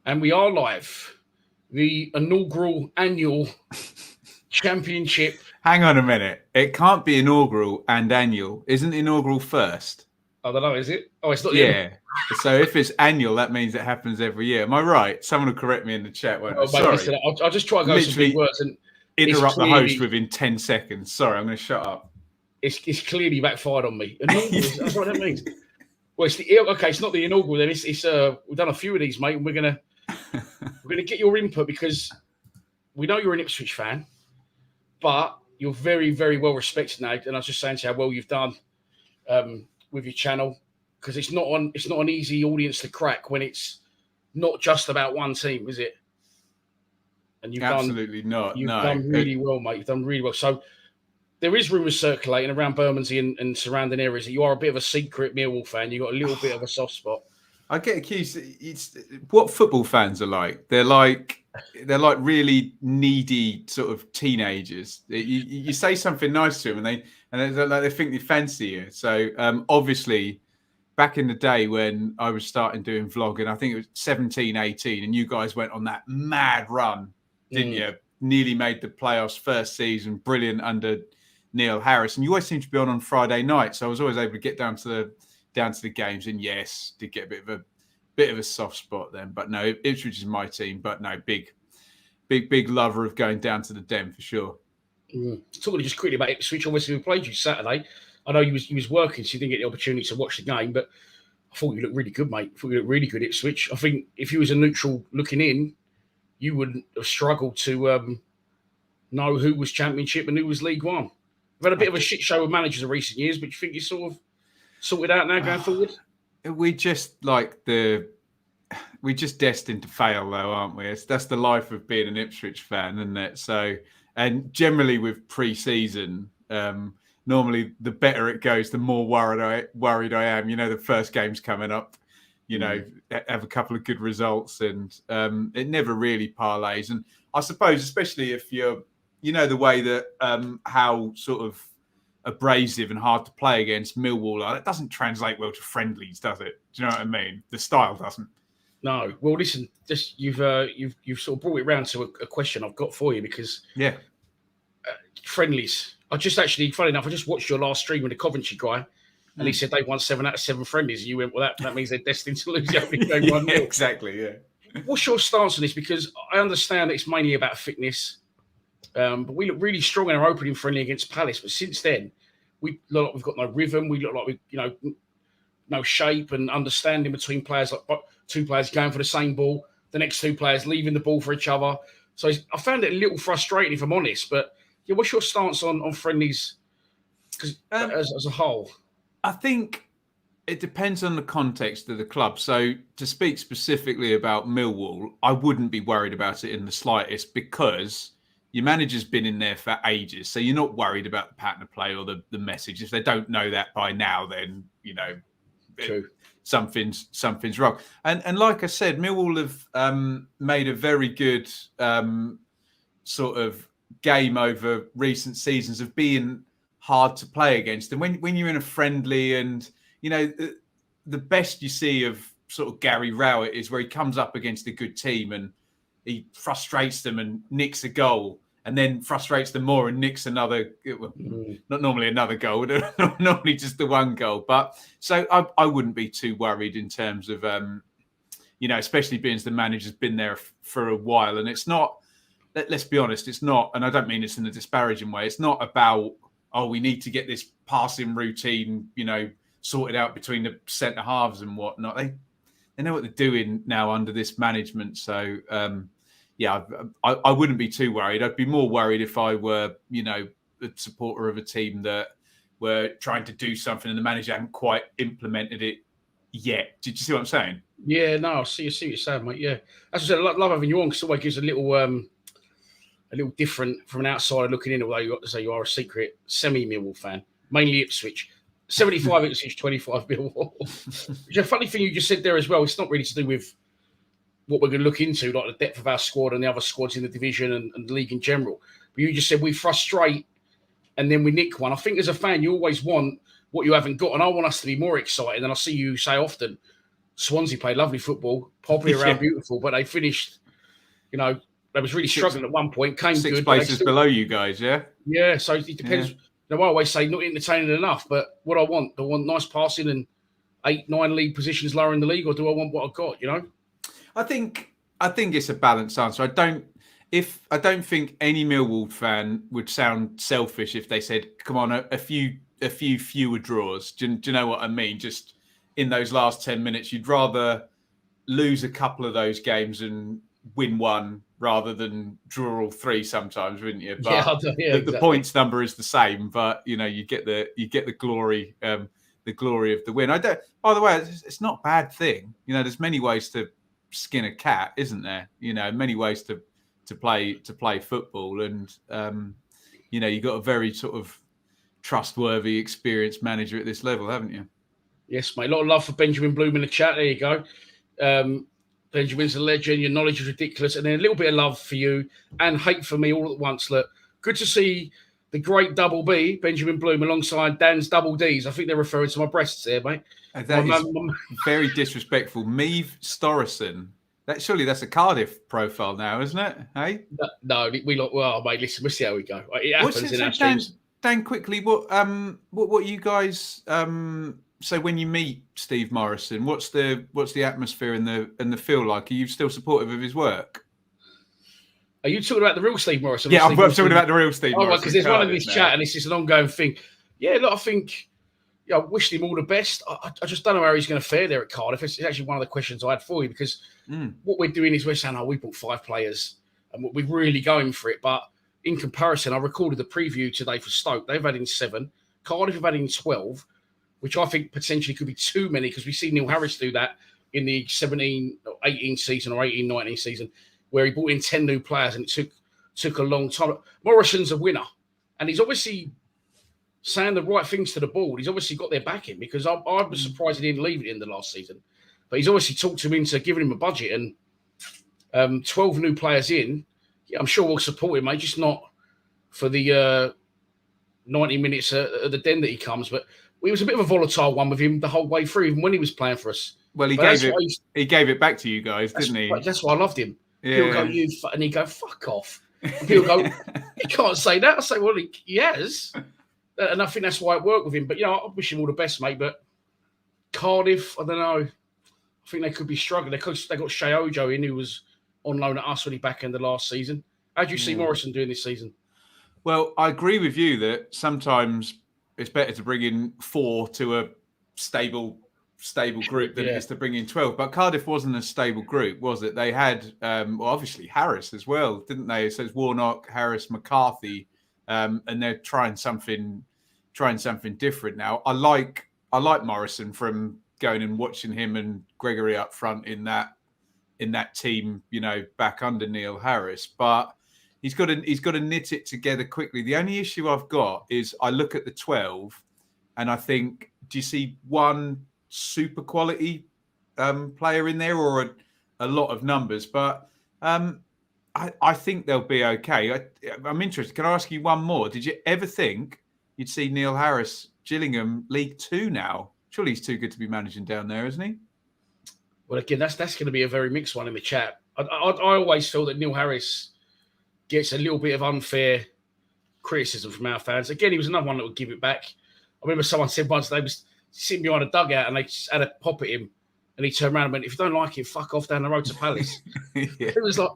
And we are live. The inaugural annual championship. Hang on a minute. It can't be inaugural and annual. Isn't inaugural first? I don't know, is it? Oh, it's not. Yeah. So if it's annual, that means it happens every year. Am I right? Someone will correct me in the chat, won't they? Sorry. Listen, I'll just try and go some big words and interrupt the host within 10 seconds. Sorry, I'm going to shut up. It's clearly backfired on me. Inaugural, that's what that means. Well, it's not the inaugural then. It's we've done a few of these, mate, and we're gonna get your input because we know you're an Ipswich fan, but you're very, very well respected now. And I was just saying to you how well you've done with your channel, because it's not an easy audience to crack when it's not just about one team, is it? And you've done really well, mate. You've done really well. So there is rumours circulating around Bermondsey and surrounding areas that you are a bit of a secret Millwall fan. You've got a little bit of a soft spot. I get accused. It's what football fans are like. They're like really needy sort of teenagers. You say something nice to them, and they think they fancy you. So obviously, back in the day when I was starting doing vlogging, I think it was 17, 18, and you guys went on that mad run, didn't you? Nearly made the playoffs first season, brilliant under Neil Harris, and you always seem to be on Friday night. So I was always able to get down to the games, and yes, did get a bit of a soft spot then. But no, Ipswich is my team. But no, big lover of going down to the Den for sure. Talking just quickly about Ipswich, obviously we played you Saturday. I know you was working, so you didn't get the opportunity to watch the game, but I thought you looked really good, mate. I thought you looked really good, Ipswich. I think if you was a neutral looking in, you wouldn't have struggled to know who was Championship and who was League One. We've had a bit of a shit show with managers in recent years, but you think you're sort of sorted out now going forward? We just destined to fail, though, aren't we? That's the life of being an Ipswich fan, isn't it? So, and generally with pre-season, normally the better it goes, the more worried I am. You know, the first game's coming up. You know, have a couple of good results, and it never really parlays. And I suppose, especially if you're, the way that how sort of abrasive and hard to play against Millwall are, it doesn't translate well to friendlies, does it? Do you know what I mean? The style doesn't. No. Well, listen, just you've sort of brought it round to a question I've got for you because friendlies. I just actually, funny enough, I just watched your last stream with the Coventry guy. And he said they won 7 out of 7 friendlies. And you went, well, that means they're destined to lose the opening game 1-0. Exactly, yeah. What's your stance on this? Because I understand it's mainly about fitness. But we look really strong in our opening friendly against Palace. But since then, we look like we've got no rhythm. We look like we, no shape and understanding between players. Like 2 players going for the same ball, the next 2 players leaving the ball for each other. So I found it a little frustrating, if I'm honest. But yeah, what's your stance on friendlies as a whole? I think it depends on the context of the club. So to speak specifically about Millwall, I wouldn't be worried about it in the slightest because your manager's been in there for ages. So you're not worried about the pattern of play or the message. If they don't know that by now, then, something's wrong. And like I said, Millwall have made a very good sort of game over recent seasons of being hard to play against. And when you're in a friendly and, the best you see of sort of Gary Rowett is where he comes up against a good team and he frustrates them and nicks a goal and then frustrates them more and nicks another, not normally another goal, normally just the one goal. But so I wouldn't be too worried in terms of, especially being as the manager's been there for a while. And it's not, let's be honest, it's not, and I don't mean this in a disparaging way, it's not about, we need to get this passing routine, sorted out between the centre halves and whatnot. They know what they're doing now under this management. So, I wouldn't be too worried. I'd be more worried if I were, a supporter of a team that were trying to do something and the manager hadn't quite implemented it yet. Did you see what I'm saying? Yeah, no, I see what you're saying, mate. Yeah. As I said, I love having you on because it always gives a little different from an outsider looking in, although you got to say you are a secret semi-Millwall fan, mainly Ipswich. 75 Ipswich, 25 Millwall. Which a funny thing you just said there as well, it's not really to do with what we're going to look into, like the depth of our squad and the other squads in the division and the league in general. But you just said we frustrate and then we nick one. I think as a fan, you always want what you haven't got. And I want us to be more excited. And I see you say often, Swansea played lovely football, popping around beautiful, but they finished, they was really struggling at one point, came six good. places below you guys, yeah? Yeah, so it depends. I always say not entertaining enough, but what I want nice passing and 8-9 league positions lower in the league, or do I want what I've got, I think it's a balanced answer. I don't think any Millwall fan would sound selfish if they said, come on, a few fewer draws. Do you know what I mean? Just in those last 10 minutes, you'd rather lose a couple of those games and win one rather than draw all three sometimes, wouldn't you? But exactly. The points number is the same, but you get the glory of the win. By the way, it's not a bad thing. There's many ways to skin a cat, isn't there? Many ways to play football, and you've got a very sort of trustworthy, experienced manager at this level, haven't you? Yes, mate. A lot of love for Benjamin Bloom in the chat. There you go. Benjamin's a legend. Your knowledge is ridiculous. And then a little bit of love for you and hate for me all at once. Look, good to see the great double B, Benjamin Bloom, alongside Dan's double Ds. I think they're referring to my breasts there, mate. That is very disrespectful. Meave Storrison. Surely that's a Cardiff profile now, isn't it? Hey? No, mate, listen, we'll see how we go. It happens in our streams. Dan, quickly, what you guys... So when you meet Steve Morrison, what's the atmosphere and the feel like? Are you still supportive of his work? Are you talking about the real Steve Morrison? Yeah, I'm talking about the real Steve Morrison. Because there's one in this chat and it's just an ongoing thing. Yeah, look, I think I wish him all the best. I just don't know how he's going to fare there at Cardiff. It's actually one of the questions I had for you, because what we're doing is we're saying, we bought 5 players and we're really going for it. But in comparison, I recorded the preview today for Stoke. They've had in 7. Cardiff have had in 12. Which I think potentially could be too many, because we see Neil Harris do that in the 17-18 season or 18-19 season, where he brought in 10 new players and it took a long time. Morrison's a winner, and he's obviously saying the right things to the board. He's obviously got their backing, because I was surprised he didn't leave it in the last season. But he's obviously talked him into giving him a budget, and 12 new players in. Yeah, I'm sure we'll support him, mate, just not for the 90 minutes at the Den that he comes, but it was a bit of a volatile one with him the whole way through, even when he was playing for us. Well, he gave it back to you guys, didn't he? That's why I loved him. Yeah. People go, and he'd go, fuck off. And people go, he can't say that. I say, well, he has. And I think that's why it worked with him. But, I wish him all the best, mate. But Cardiff, I don't know. I think they could be struggling. They got Shea Ojo in, who was on loan at us when he back in the last season. How do you see Morrison doing this season? Well, I agree with you that sometimes it's better to bring in 4 to a stable group than it is to bring in 12. But Cardiff wasn't a stable group, was it? They had, obviously Harris as well, didn't they? So it's Warnock, Harris, McCarthy, and they're trying something different now. I like Morrison from going and watching him and Gregory up front in that team, back under Neil Harris, but. He's got to knit it together quickly. The only issue I've got is I look at the 12 and I think, do you see one super quality player in there or a lot of numbers? But I think they'll be okay. I'm interested. Can I ask you one more? Did you ever think you'd see Neil Harris, Gillingham, League 2 now? Surely he's too good to be managing down there, isn't he? Well, again, that's going to be a very mixed one in the chat. I always feel that Neil Harris gets a little bit of unfair criticism from our fans. Again, he was another one that would give it back. I remember someone said once they was sitting behind a dugout and they just had a pop at him, and he turned around and went, "If you don't like it, fuck off down the road to Palace." It was like,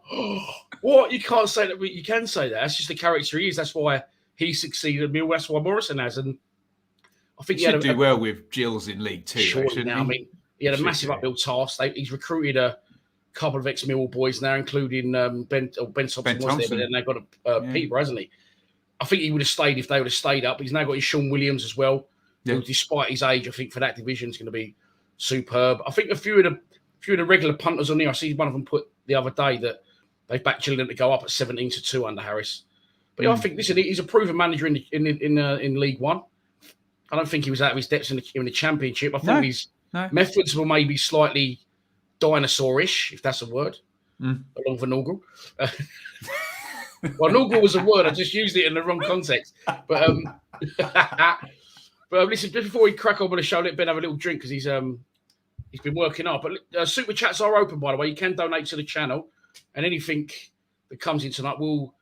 what? You can't say that, but you can say that. That's just the character he is. That's why he succeeded at Mill. That's why Morrison has. And I think he should do well with Gills in League 2. Surely now, I mean, he had a massive uphill task. He's recruited a couple of ex-Millwall boys now, including Ben Thompson was there, but then they've got Peter, hasn't he? I think he would have stayed if they would have stayed up. He's now got his Sean Williams as well, who, despite his age, I think for that division is going to be superb. I think a few of the regular punters on here, I see one of them put the other day that they backed Gillingham to go up at 17-2 under Harris. But I think, listen, he's a proven manager in League One. I don't think he was out of his depths in the Championship. I think his methods were maybe slightly dinosaurish, if that's a word, along for Norgal. Well, Norgal was a word. I just used it in the wrong context. But listen, just before we crack on with the show, let Ben have a little drink because he's He's been working hard. But super chats are open, by the way. You can donate to the channel, and anything that comes in tonight will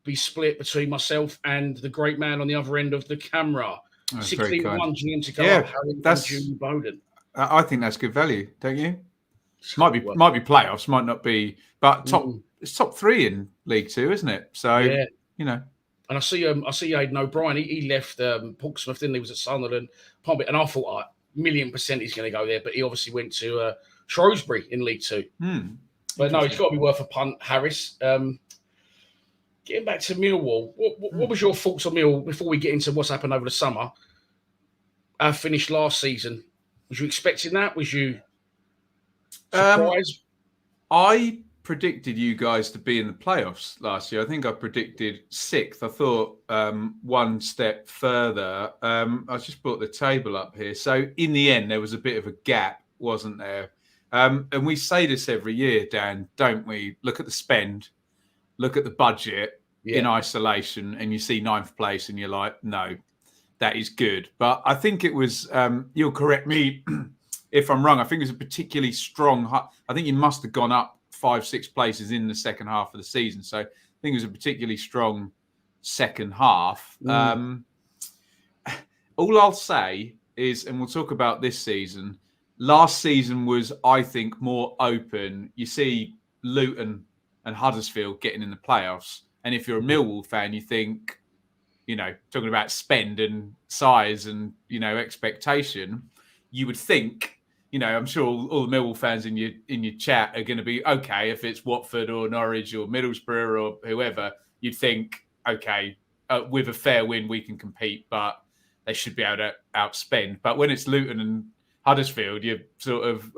be split between myself and the great man on the other end of the camera. 16-1 GM to go up, Harry and June Bowden. I think that's good value, don't you? Might be playoffs, might not be, but it's top 3 in League Two, isn't it? So you know. And I see Aidan O'Brien. He left Portsmouth, didn't he? Was at Sunderland, and I thought 1,000,000% he's going to go there, but he obviously went to Shrewsbury in League Two. But no, he's got to be worth a punt, Harris. Getting back to Millwall, what was your thoughts on Millwall before we get into what's happened over the summer? Our finish last season. Was you expecting that? Was you surprised? I predicted you guys to be in the playoffs last year. I think I predicted 6th. I thought one step further. I just brought the table up here. So in the end, there was a bit of a gap, wasn't there? And we say this every year, Dan, don't we? Look at the spend. Look at the budget in isolation, and you see 9th place, and you're like, no, that is good. But I think it was, you'll correct me if I'm wrong, I think it was a particularly strong, I think you must have gone up 5-6 places in the second half of the season. So I think it was a particularly strong second half. All I'll say is, and we'll talk about this season, last season was, I think, more open. You see Luton and Huddersfield getting in the playoffs. And if you're a Millwall fan, you think, talking about spend and size and, expectation, you would think, I'm sure all the Millwall fans in your chat are going to be, okay, if it's Watford or Norwich or Middlesbrough or whoever, you'd think, okay, with a fair win, we can compete, but they should be able to outspend. But when it's Luton and Huddersfield, you're sort of,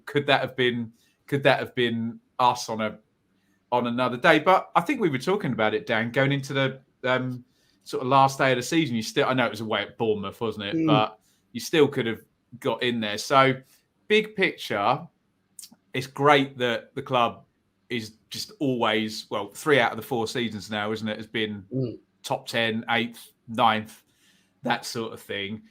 could that have been us on another day? But I think we were talking about it, Dan, going into the sort of last day of the season. I know it was away at Bournemouth, wasn't it? But you still could have got in there. So big picture, it's great that the club is just always, 3 out of the 4 seasons now, isn't it, has been top 10, 8th, 9th, that sort of thing.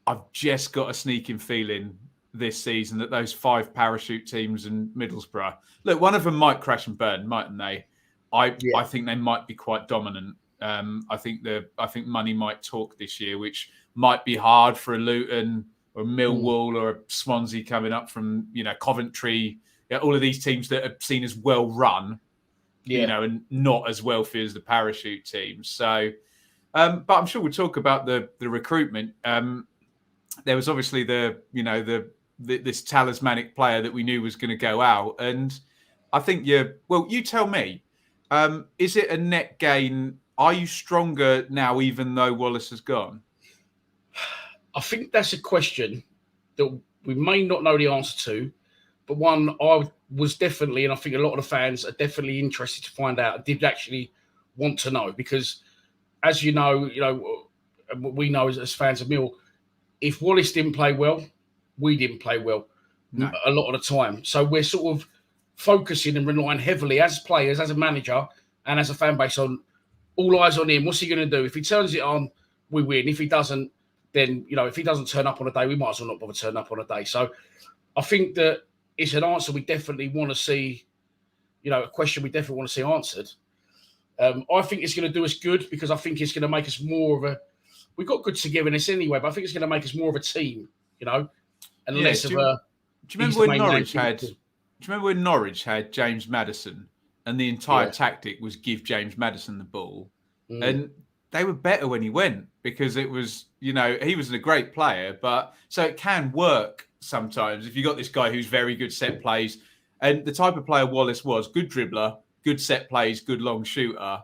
I've just got a sneaking feeling this season that those 5 parachute teams and Middlesbrough, look, one of them might crash and burn, mightn't they? I think they might be quite dominant. I think money might talk this year, which might be hard for a Luton or a Millwall or a Swansea coming up from Coventry. All of these teams that are seen as well run, and not as wealthy as the parachute teams. So, but I'm sure we'll talk about the recruitment. There was obviously this talismanic player that we knew was going to go out. And I think you tell me, is it a net gain? Are you stronger now, even though Wallace has gone? I think that's a question that we may not know the answer to, but one I was definitely, and I think a lot of the fans are definitely interested to find out. I did actually want to know, because as you know, we know as fans of Mill, if Wallace didn't play well, we didn't play well a lot of the time. So we're sort of focusing and relying heavily as players, as a manager, and as a fan base on all eyes on him. What's he going to do? If he turns it on, we win. If he doesn't, then, if he doesn't turn up on a day, we might as well not bother turning up on a day. So I think that it's an answer we definitely want to see, a question we definitely want to see answered. I think it's going to do us good, because I think it's going to make us more of we've got good togetherness anyway, but I think it's going to make us more of a team, and less of a... Do you remember when Norwich had James Maddison, and the entire tactic was give James Maddison the ball? And they were better when he went, because it was, he was a great player, but so it can work sometimes if you got this guy who's very good set plays, and the type of player Wallace was, good dribbler, good set plays, good long shooter.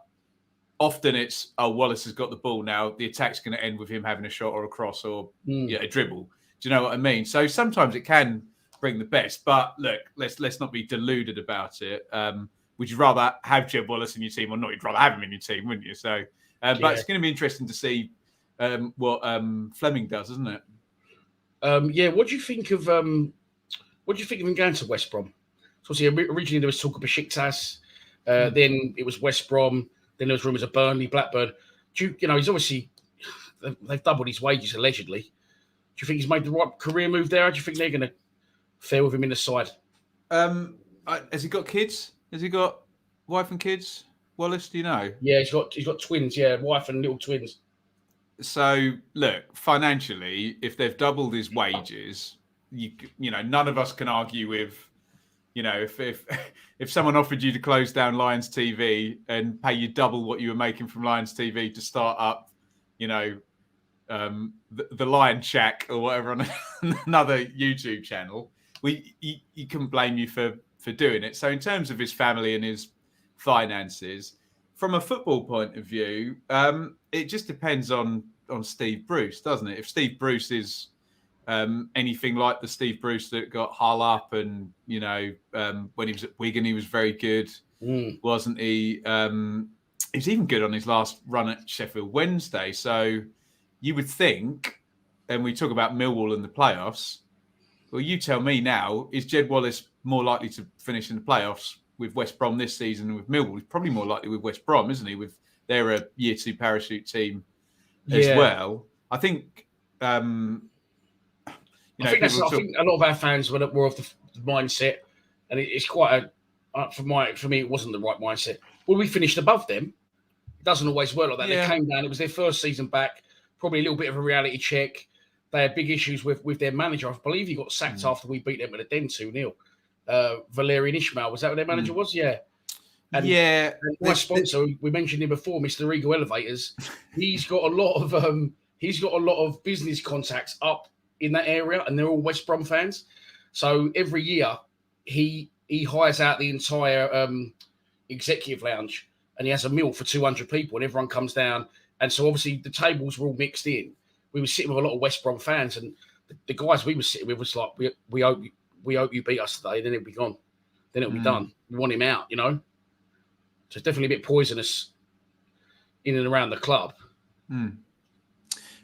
Often it's, Wallace has got the ball now, the attack's going to end with him having a shot or a cross or a dribble. Do you know what I mean? So sometimes it can bring the best, but look, let's not be deluded about it. Would you rather have Jeb Wallace in your team or not? You'd rather have him in your team, wouldn't you? So, but it's going to be interesting to see what Fleming does, isn't it? What do you think of him going to West Brom? So originally there was talk of Besiktas, then it was West Brom, then there was rumours of Burnley, Blackburn. He's obviously, they've doubled his wages allegedly. Do you think he's made the right career move there? Or do you think they're going to fair with him in the side. Has he got kids? Has he got wife and kids? Wallace, do you know? Yeah, he's got twins. Yeah, wife and little twins. So look, financially, if they've doubled his wages, you know, none of us can argue with, you know, if someone offered you to close down Lions TV and pay you double what you were making from Lions TV to start up, you know, the Lion Shack or whatever on another YouTube channel, you couldn't blame you for doing it. So in terms of his family and his finances, from a football point of view, it just depends on Steve Bruce, doesn't it? If Steve Bruce is anything like the Steve Bruce that got Hull up, and you know, when he was at Wigan, he was very good, wasn't he? He was even good on his last run at Sheffield Wednesday. So you would think, and we talk about Millwall in the playoffs. Well, you tell me now, is Jed Wallace more likely to finish in the playoffs with West Brom this season than with Millwall? He's probably more likely with West Brom, isn't he? With they're a year 2 parachute team as well. I think. I think a lot of our fans were of the mindset, and it's quite for me, it wasn't the right mindset. Well, we finished above them. It doesn't always work like that. Yeah. They came down. It was their first season back. Probably a little bit of a reality check. They had big issues with their manager. I believe he got sacked after we beat them at a den 2-0. Valerian Ishmael, was that what their manager was? Yeah. And my sponsor, we mentioned him before, Mr. Eagle Elevators. He's got a lot of business contacts up in that area, and they're all West Brom fans. So every year he hires out the entire executive lounge, and he has a meal for 200 people, and everyone comes down. And so obviously the tables were all mixed in. We were sitting with a lot of West Brom fans, and the guys we were sitting with was like, we hope you beat us today, then it'll be gone. Then it'll be done. We want him out, you know? So it's definitely a bit poisonous in and around the club.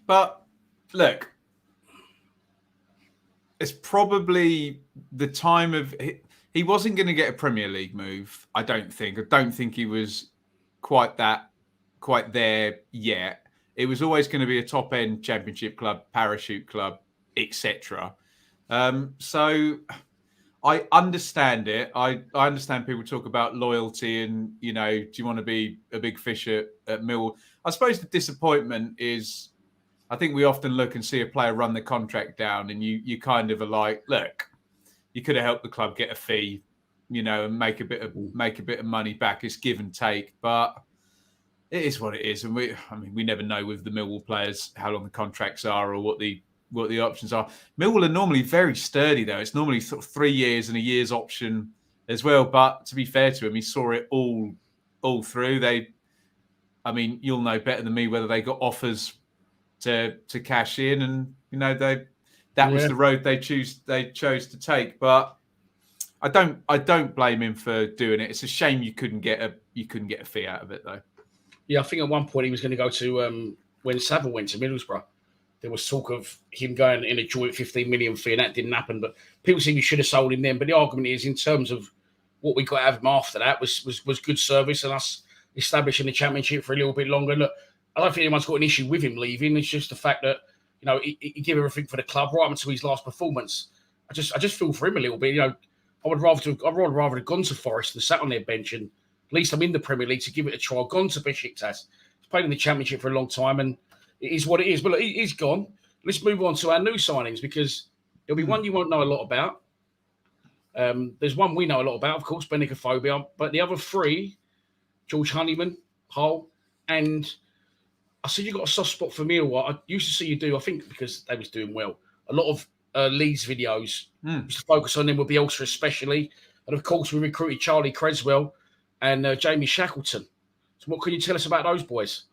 But look, it's probably the time of... He wasn't going to get a Premier League move, I don't think. I don't think he was quite there yet. It was always going to be a top-end championship club, parachute club, etc. So I understand it. I understand people talk about loyalty and, you know, do you want to be a big fish at Millwall? I suppose the disappointment is, I think we often look and see a player run the contract down, and you kind of are like, look, you could have helped the club get a fee, you know, and make a bit of money back. It's give and take, but it is what it is. And we never know with the Millwall players how long the contracts are or what the options are. Millwall are normally very sturdy, though. It's normally sort of 3 years and a year's option as well. But to be fair to him, he saw it all through. You'll know better than me whether they got offers to cash in, and you know that was the road they chose to take. But I don't blame him for doing it. It's a shame you couldn't get a fee out of it, though. Yeah, I think at one point he was going to go to when Savile went to Middlesbrough. There was talk of him going in a joint 15 million fee, and that didn't happen. But people think we should have sold him then. But the argument is, in terms of what we got out of him after that, was good service and us establishing the championship for a little bit longer. Look, I don't think anyone's got an issue with him leaving. It's just the fact that, you know, he gave everything for the club right up until his last performance. I just feel for him a little bit. You know, I'd rather have gone to Forest and sat on their bench, and at least I'm in the Premier League to give it a try. Gone to Besiktas. He's played in the Championship for a long time, and it is what it is. But look, he's gone. Let's move on to our new signings, because there'll be one you won't know a lot about. There's one we know a lot about, of course, Benicophobia. But the other three, George Honeyman, Hull, and I see you got a soft spot for Millwall. I used to see you do, I think because they was doing well, a lot of Leeds videos. Used to focus on them with Bielsa especially. And of course, we recruited Charlie Creswell and Jamie Shackleton. So what can you tell us about those boys?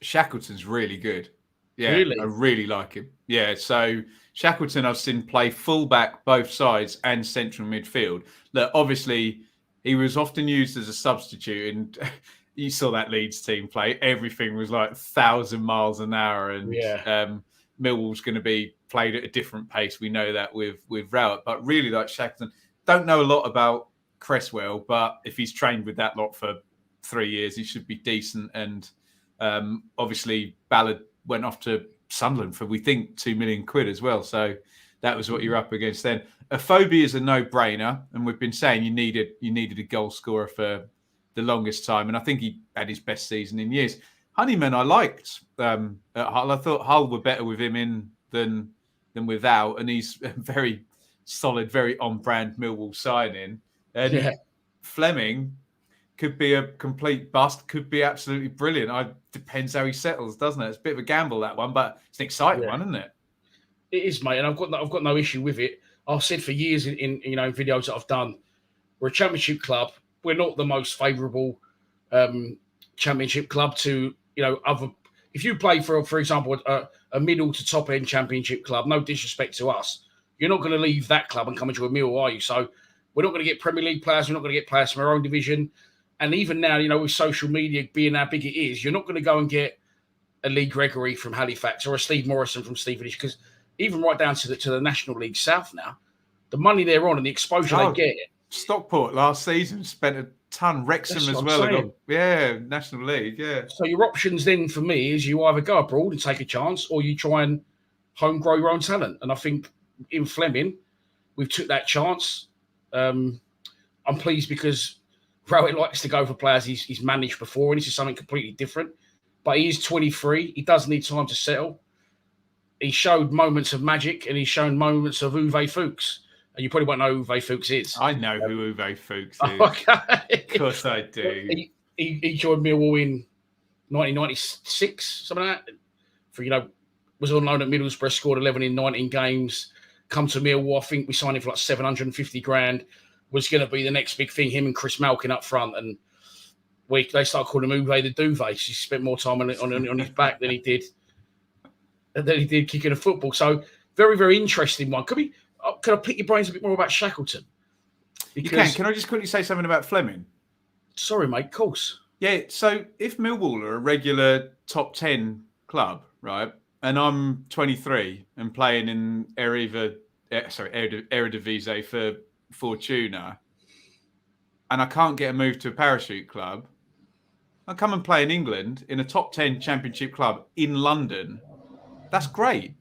Shackleton's really good. Yeah, really? I really like him. Yeah, so Shackleton I've seen play fullback, both sides, and central midfield. Look, obviously, he was often used as a substitute, and you saw that Leeds team play. Everything was like 1,000 miles an hour, and Millwall's going to be played at a different pace. We know that with Rowett, but really like Shackleton. Don't know a lot about Creswell, but if he's trained with that lot for 3 years, he should be decent. And obviously, Ballard went off to Sunderland for, we think, £2 million as well. So that was what you're up against then. A phobia is a no-brainer, and we've been saying you needed a goal scorer for the longest time, and I think he had his best season in years. Honeyman, I liked at Hull. I thought Hull were better with him in than without, and he's a very solid, very on-brand Millwall signing. And Fleming could be a complete bust, could be absolutely brilliant. Depends how he settles, doesn't it? It's a bit of a gamble, that one, but it's an exciting one, isn't it? It is, mate, and I've got no issue with it. I've said for years in videos that I've done, we're a championship club. We're not the most favourable championship club to other. If you play for example, a middle to top end championship club, no disrespect to us, you're not going to leave that club and come into a Millwall, are you? So we're not going to get Premier League players. We're not going to get players from our own division. And even now, with social media being how big it is, you're not going to go and get a Lee Gregory from Halifax or a Steve Morrison from Stevenage, because even right down to the National League South now, the money they're on and the exposure they get. Stockport last season spent a ton. Wrexham as well. National League. Yeah. So your options then for me is you either go abroad and take a chance, or you try and home grow your own talent. And I think in Fleming, we've took that chance. I'm pleased because Rowett likes to go for players he's managed before, and this is something completely different. But he is 23. He does need time to settle. He showed moments of magic, and he's shown moments of Uwe Fuchs. And you probably won't know who Uwe Fuchs is. I know who Uwe Fuchs is. Okay. Of course I do. He joined Millwall in 1996, something like that. Was on loan at Middlesbrough, scored 11 in 19 games. Come to Millwall, I think we signed him for like 750 grand. Was going to be the next big thing, him and Chris Malkin up front. And they started calling him Uwe the Duvet. He spent more time on his back than he did kicking a football. So very, very interesting one. Can I pick your brains a bit more about Shackleton? Because, you can. Can I just quickly say something about Fleming? Sorry, mate. Of course. Yeah. So if Millwall are a regular top 10 club, right, and I'm 23 and playing in Eredivisie for Fortuna, and I can't get a move to a parachute club, I come and play in England in a top 10 championship club in London. That's great.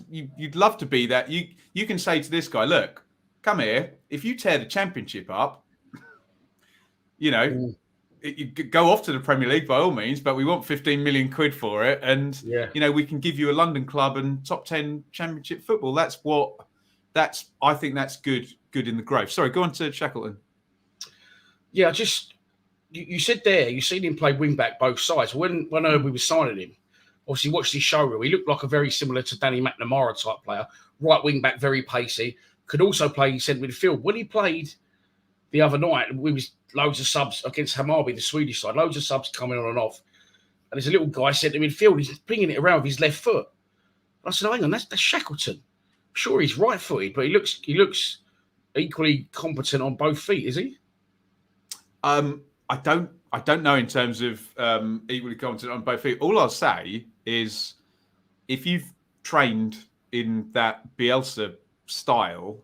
You'd love to be that. You can say to this guy, look, come here. If you tear the championship up, you go off to the Premier League by all means, but we want 15 million quid for it. And, we can give you a London club and top 10 championship football. I think that's good in the growth. Sorry, go on to Shackleton. Yeah, you said there, you seen him play wing back both sides. When we were signing him, obviously watched his showreel, he looked like a very similar to Danny McNamara type player. Right wing back, very pacey. Could also play centre midfield. When he played the other night, we was loads of subs against Hammarby, the Swedish side, loads of subs coming on and off. And there's a little guy centre midfield, he's pinging it around with his left foot. And I said, hang on, that's Shackleton. I'm sure he's right-footed, but he looks equally competent on both feet, is he? I don't know in terms of equally competent on both feet. All I'll say is if you've trained in that Bielsa style,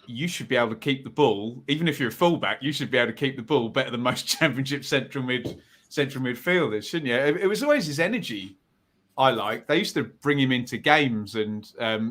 you should be able to keep the ball. Even if you're a fullback, you should be able to keep the ball better than most championship central midfielders, shouldn't you? It was always his energy I liked. They used to bring him into games and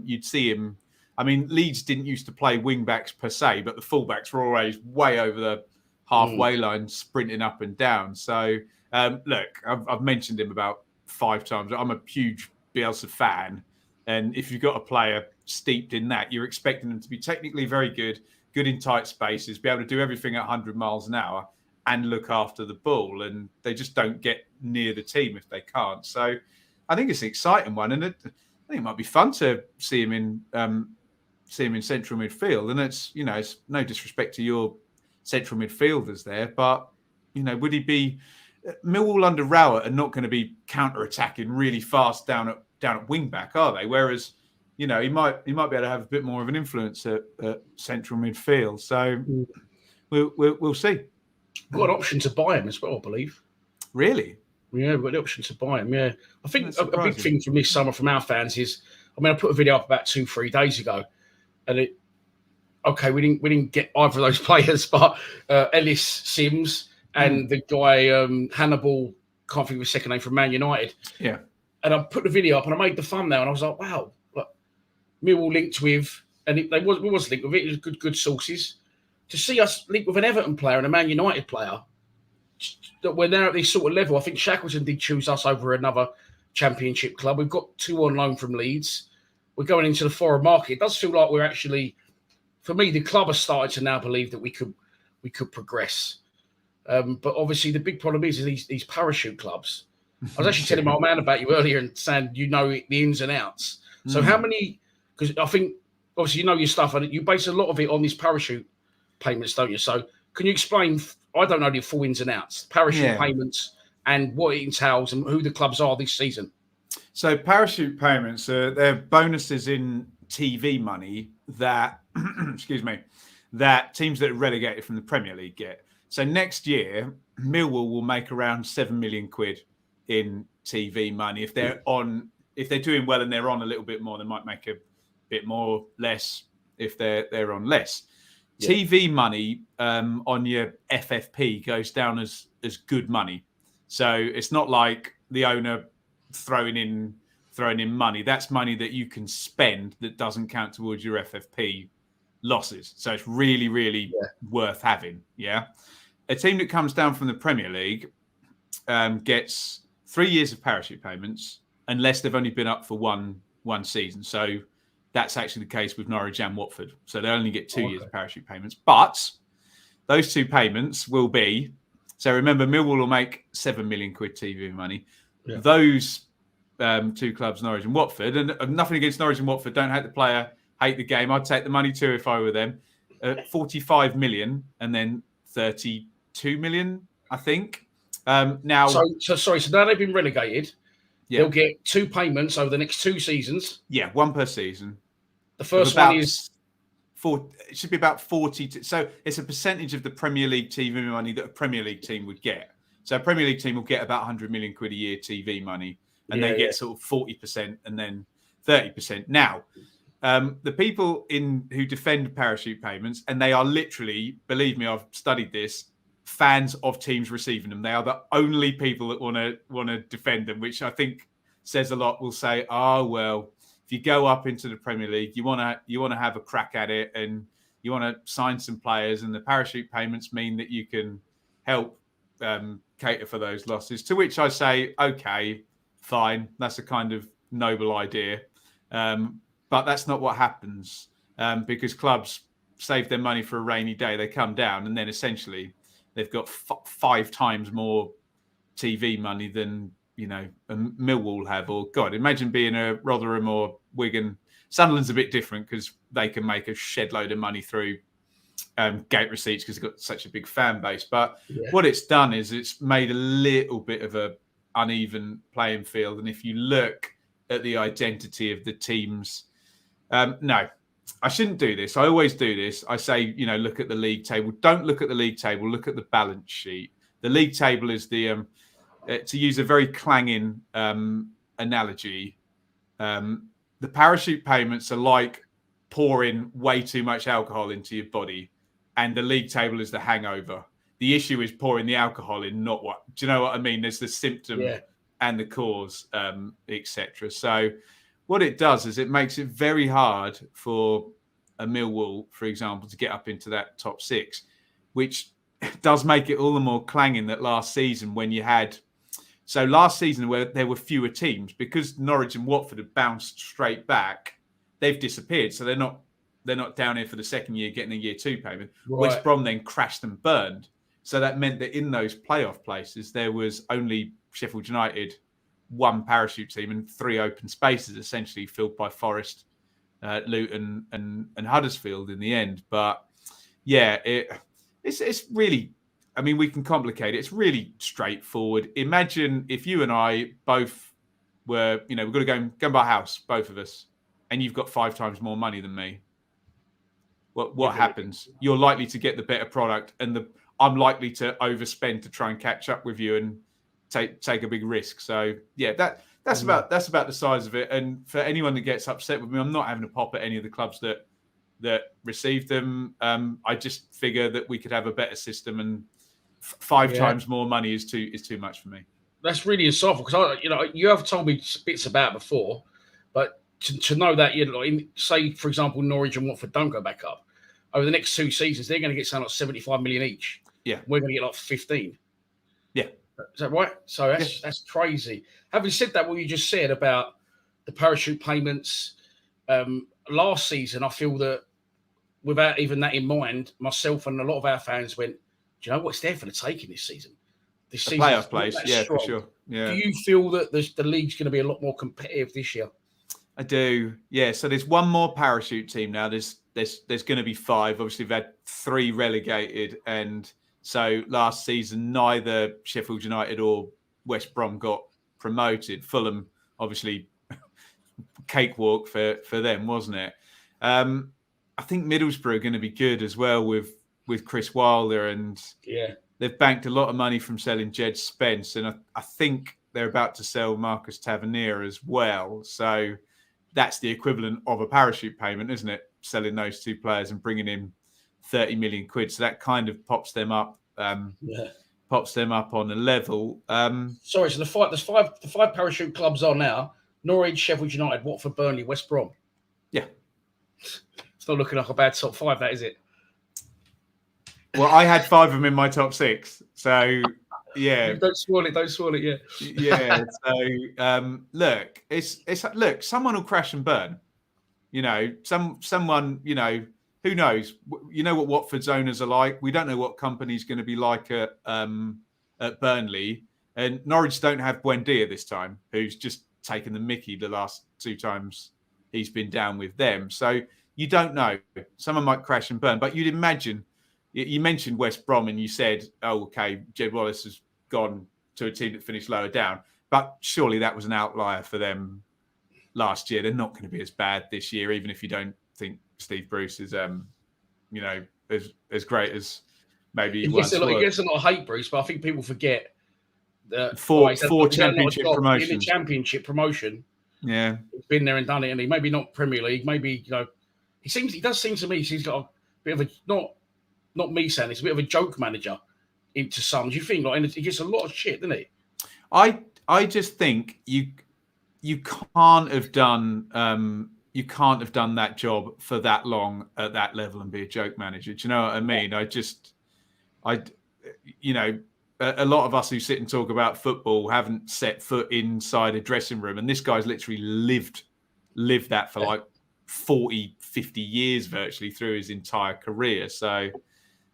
you'd see him. I mean, Leeds didn't used to play wing backs per se, but the fullbacks were always way over the halfway line, sprinting up and down. So, look, I've mentioned him about 5 times. I'm a huge Bielsa fan. And if you've got a player steeped in that, you're expecting them to be technically very good in tight spaces, be able to do everything at 100 miles an hour and look after the ball. And they just don't get near the team if they can't. So I think it's an exciting one. And I think it might be fun to see him in central midfield. And it's no disrespect to your central midfielders there, but would he be Millwall under Rowett are not going to be counter-attacking really fast down at wing back, are they? Whereas he might be able to have a bit more of an influence at central midfield. So we'll see. We've got an option to buy him as well, I believe. Really? Yeah, we've got the option to buy him. Yeah, I think a big thing from this summer from our fans is, I put a video up about 2-3 days ago, and we didn't get either of those players, but Ellis Sims and the guy Hannibal, can't think of his second name, from Man United. Yeah. And I put the video up and I made the thumbnail and I was like, wow, look, Millwall linked with, and we was linked with it. It was good sources. To see us linked with an Everton player and a Man United player, that we're now at this sort of level. I think Shackleton did choose us over another Championship club. We've got 2 on loan from Leeds. We're going into the foreign market. It does feel like we're actually, for me, the club has started to now believe that we could progress. But obviously, the big problem is these parachute clubs. I was actually telling my old man about you earlier and saying the ins and outs. So how many? Because I think obviously you know your stuff, and you base a lot of it on these parachute payments, don't you? So can you explain? I don't know the full ins and outs, parachute payments, and what it entails, and who the clubs are this season. So parachute payments, they're bonuses in TV money that, excuse me, that teams that are relegated from the Premier League get. So next year, Millwall will make around £7 million in TV money. If they're doing well and they're on a little bit more, they might make a bit more, less if they're on less. Yeah. TV money on your FFP goes down as good money. So it's not like the owner throwing in money. That's money that you can spend that doesn't count towards your FFP losses. So it's really, really worth having. Yeah. A team that comes down from the Premier League gets 3 years of parachute payments unless they've only been up for one season. So that's actually the case with Norwich and Watford. So they only get 2 years of parachute payments. But those 2 payments will be, so remember, Millwall will make £7 million TV money. Yeah. Those 2 clubs, Norwich and Watford, and nothing against Norwich and Watford, don't hate the player, hate the game. I'd take the money too if I were them. 45 million and then 32 million, I think. Now, so now they've been relegated. Yeah. They'll get 2 payments over the next 2 seasons. Yeah, 1 per season. The first one is it should be about 40. So it's a percentage of the Premier League TV money that a Premier League team would get. So a Premier League team will get about 100 million quid a year TV money, and they get sort of 40% and then 30%. Now, the people who defend parachute payments, and they are literally, believe me, I've studied this, fans of teams receiving them. They are the only people that want to defend them, which I think says a lot. Will say, "Oh well, if you go up into the Premier League, you want to have a crack at it, and you want to sign some players, and the parachute payments mean that you can help cater for those losses." To which I say, "Okay, fine, that's a kind of noble idea, but that's not what happens because clubs save their money for a rainy day. They come down, and then essentially they've got 5 times more TV money than, you know, a Millwall have. Or God, imagine being a Rotherham or Wigan. Sunderland's a bit different because they can make a shed load of money through gate receipts because they've got such a big fan base. But what it's done is it's made a little bit of a uneven playing field. And if you look at the identity of the teams, no, I shouldn't do this. I always do this. I say, you know, look at the league table. Don't look at the league table. Look at the balance sheet. The league table is the, to use a very clanging analogy, the parachute payments are like pouring way too much alcohol into your body, and the league table is the hangover. The issue is pouring the alcohol in, not what. Do you know what I mean? There's the symptom and the cause, etc. So what it does is it makes it very hard for a Millwall, for example, to get up into that top 6, which does make it all the more clanging that last season when you had. So last season where there were fewer teams, because Norwich and Watford had bounced straight back, they've disappeared. So they're not down here for the second year getting a year 2 payment. Right. West Brom then crashed and burned. So that meant that in those playoff places, there was only Sheffield United, 1 parachute team and 3 open spaces, essentially filled by Forest, Luton and Huddersfield in the end. But yeah, it's really, I mean, we can complicate it. It's really straightforward. Imagine if you and I both were, you know, we've got to go and buy a house, both of us, and you've got 5 times more money than me. What happens? You're likely to get the better product, and I'm likely to overspend to try and catch up with you and take a big risk. So yeah, that's about the size of it. And for anyone that gets upset with me, I'm not having a pop at any of the clubs that received them. I just figure that we could have a better system, and 5 times more money is too much for me. That's really insightful because you have told me bits about it before, but to know that, say, for example, Norwich and Watford don't go back up, over the next 2 seasons, they're going to get something like 75 million each. Yeah. We're going to get like 15. Yeah. Is that right? So that's crazy. Having said that, what you just said about the parachute payments, last season, I feel that without even that in mind, myself and a lot of our fans went, do you know what's there for the taking this season? This season, playoff place, for sure. Yeah. Do you feel that the league's going to be a lot more competitive this year? I do. Yeah. So there's one more parachute team now. There's going to be 5. Obviously, we've had 3 relegated, and so last season neither Sheffield United or West Brom got promoted. Fulham, obviously, cakewalk for them, wasn't it? I think Middlesbrough are going to be good as well with Chris Wilder, and they've banked a lot of money from selling Jed Spence, and I think they're about to sell Marcus Tavernier as well. So that's the equivalent of a parachute payment, isn't it? Selling those 2 players and bringing in 30 million quid. So that kind of pops them up. Pops them up on a level. Sorry, so the 5 parachute clubs are now Norwich, Sheffield United, Watford, Burnley, West Brom. Yeah. It's not looking like a bad top 5, that is it? Well, I had 5 of them in my top 6. So, yeah. Don't spoil it, yeah. Yeah. So, look, someone will crash and burn. Someone, who knows? You know what Watford's owners are like. We don't know what company's going to be like at Burnley. And Norwich don't have Buendia this time, who's just taken the mickey the last 2 times he's been down with them. So you don't know. Someone might crash and burn. But you'd imagine, you mentioned West Brom and you said, oh, okay, Jed Wallace has gone to a team that finished lower down. But surely that was an outlier for them last year. They're not going to be as bad this year, even if you don't think Steve Bruce is, as great as maybe he once was. He gets a lot of hate, Bruce, but I think people forget that 4 championship promotions. In the championship promotion, yeah, he's been there and done it, and he maybe not Premier League, maybe he does seem to me he's got a bit of a not me saying it's a bit of a joke manager into some. Do you think he gets a lot of shit, doesn't he? I just think you can't have done that job for that long at that level and be a joke manager. Do you know what I mean? A lot of us who sit and talk about football haven't set foot inside a dressing room, and this guy's literally lived that for like 40, 50 years virtually through his entire career. So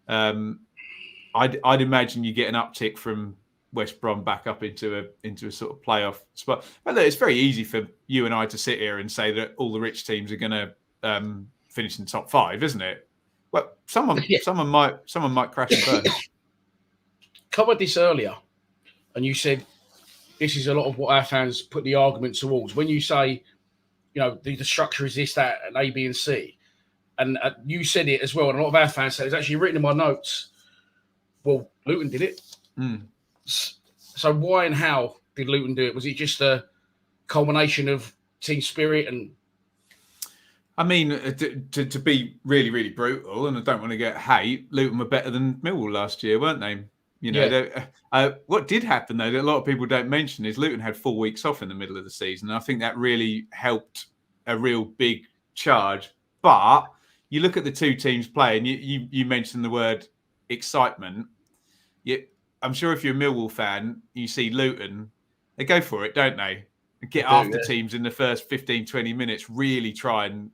I'd imagine you get an uptick from West Brom back up into a sort of playoff spot. But look, it's very easy for you and I to sit here and say that all the rich teams are going to finish in the top 5, isn't it? Well, someone might crash and burn. Covered this earlier, and you said this is a lot of what our fans put the argument towards. When you say, the structure is this, that, and A, B, and C, and you said it as well, and a lot of our fans said it's actually written in my notes. Well, Luton did it. So why and how did Luton do it? Was it just a culmination of team spirit? And I mean, to be really, really brutal, and I don't want to get hate, Luton were better than Millwall last year, weren't they? What did happen, though, that a lot of people don't mention is Luton had 4 weeks off in the middle of the season. And I think that really helped a real big charge. But you look at the 2 teams playing, you mentioned the word excitement. I'm sure if you're a Millwall fan, you see Luton, they go for it, don't they? Get after teams in the first 15, 20 minutes, really try and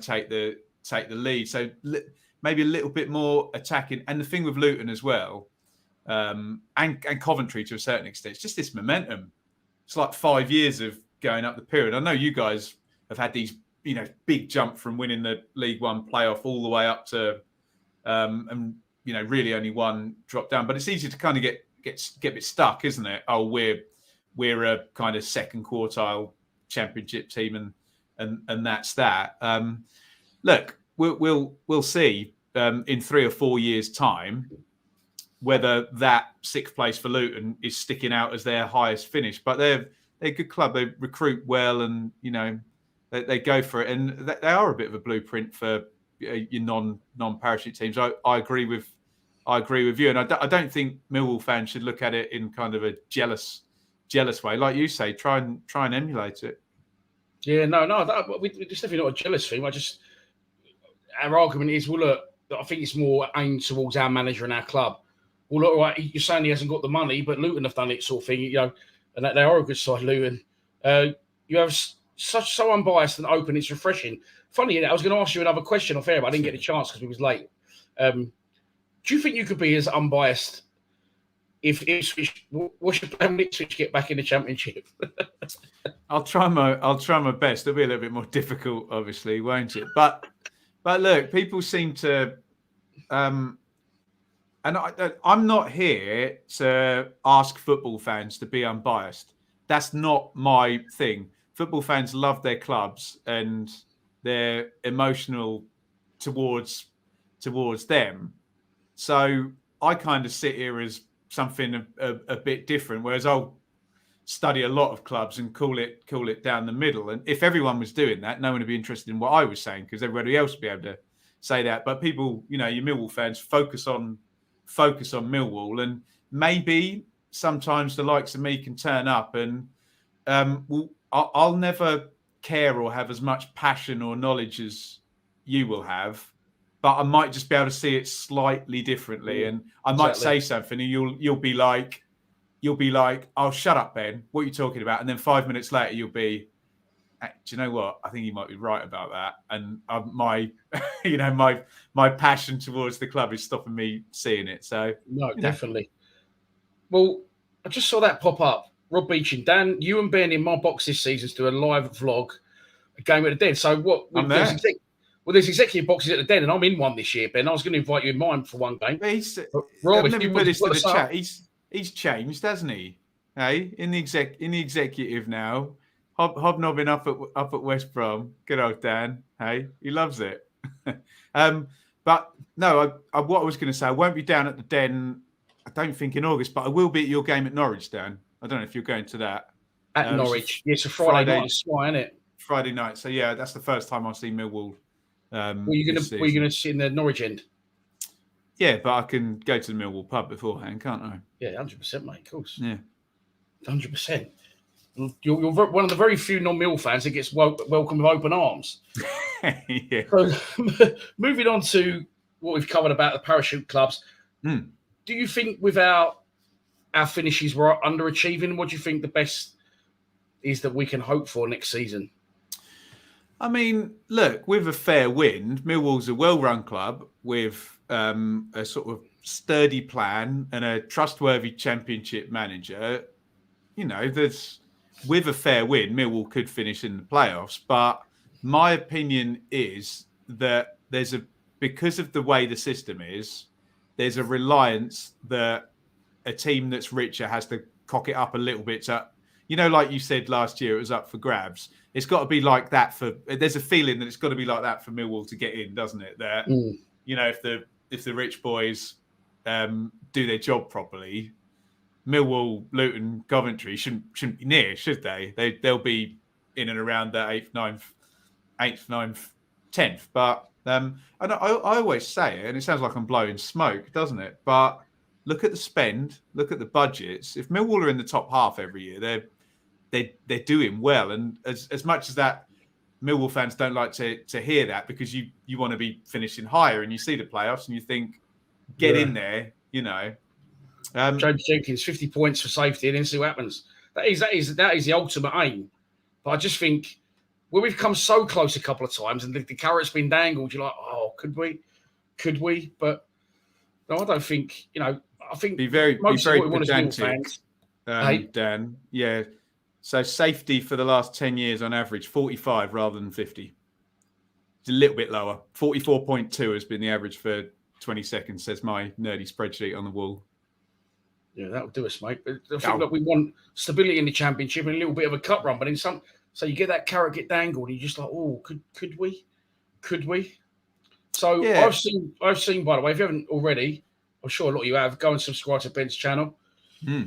take the lead. So maybe a little bit more attacking. And the thing with Luton as well, and Coventry to a certain extent, it's just this momentum. It's like 5 years of going up the pyramid. I know you guys have had these, big jump from winning the League One playoff all the way up to, and really only one drop down. But it's easy to kind of get a bit stuck, isn't it? Oh, we're a kind of second quartile championship team, and that's that. Look, we'll see in 3 or 4 years' time whether that 6th place for Luton is sticking out as their highest finish. But they're a good club. They recruit well, and they go for it, and they are a bit of a blueprint for your non-parachute teams. I agree with you, and I don't think Millwall fans should look at it in kind of a jealous way, like you say. Try and emulate it. Yeah, no, it's definitely not a jealous thing. Our argument is, well, look, I think it's more aimed towards our manager and our club. Well, look, right, you're saying he hasn't got the money, but Luton have done it, sort of thing, and that they are a good side, Luton. You have so unbiased and open, it's refreshing. Funny, I was going to ask you another question off air, but I didn't get the chance because we was late. Do you think you could be as unbiased if Ipswich, what's your plan when Ipswich get back in the Championship? I'll try my best. It'll be a little bit more difficult, obviously, won't it? But look, people seem to, and I'm not here to ask football fans to be unbiased. That's not my thing. Football fans love their clubs and they're emotional towards them. So I kind of sit here as something a bit different, whereas I'll study a lot of clubs and call it down the middle. And if everyone was doing that, no one would be interested in what I was saying because everybody else would be able to say that. But people, your Millwall fans focus on Millwall, and maybe sometimes the likes of me can turn up and I'll never care or have as much passion or knowledge as you will have, but I might just be able to see it slightly differently. And I might say something and you'll be like, "Oh, shut up, Ben. What are you talking about?" And then 5 minutes later, you'll be, "Do you know what? I think you might be right about that." And my passion towards the club is stopping me seeing it. So no, definitely. Well, I just saw that pop up. Rob Beeching, Dan, you and Ben in my box this season to do a live vlog, a game at the Den. So what? There's executive boxes at the Den, and I'm in one this year, Ben. I was going to invite you in mine for one game. Rob, let me put this to the chat. He's changed, hasn't he? Hey, in the executive now, hobnobbing up at West Brom. Good old Dan. Hey, he loves it. But no, what I was going to say, I won't be down at the Den. I don't think in August, but I will be at your game at Norwich, Dan. I don't know if you're going to that. At Norwich. It's a Friday night, Sky, isn't it? Friday night. So yeah, that's the first time I'll see Millwall. Were you going to sit in the Norwich end? Yeah, but I can go to the Millwall pub beforehand, can't I? Yeah, 100%, mate. Of course. Yeah, 100%. You're one of the very few non-Mill fans that gets welcomed with open arms. Yeah. So, moving on to what we've covered about the parachute clubs. Do you think without our finishes we're underachieving? What do you think the best is that we can hope for next season? I mean, look, with a fair wind, Millwall's a well-run club with a sort of sturdy plan and a trustworthy championship manager. With a fair wind, Millwall could finish in the playoffs. But my opinion is that because of the way the system is, there's a reliance that a team that's richer has to cock it up a little bit. So, like you said last year, it was up for grabs. It's got to be like that there's a feeling that it's got to be like that for Millwall to get in, doesn't it? That, if the rich boys do their job properly, Millwall, Luton, Coventry shouldn't be near, should they? They'll be in and around the 8th, 9th, 10th. But and I always say it, and it sounds like I'm blowing smoke, doesn't it? But look at the spend, look at the budgets. If Millwall are in the top half every year, they're doing well. And as much as that, Millwall fans don't like to hear that because you want to be finishing higher and you see the playoffs and you think, get in there, James Jenkins, 50 points for safety and then see what happens. That is the ultimate aim. But I just think when we've come so close a couple of times and the carrot's been dangled, you're like, oh, could we? But no, I don't think, I think be very pedantic, fans, Dan. Yeah. So safety for the last 10 years on average, 45 rather than 50. It's a little bit lower. 44.2 has been the average for 20 seconds, says my nerdy spreadsheet on the wall. Yeah, that'll do us, mate. But I think that we want stability in the championship and a little bit of a cup run. But in so you get that carrot get dangled, and you're just like, oh, could we? So yeah. I've seen, by the way, if you haven't already, I'm sure a lot of you have, go and subscribe to Ben's channel.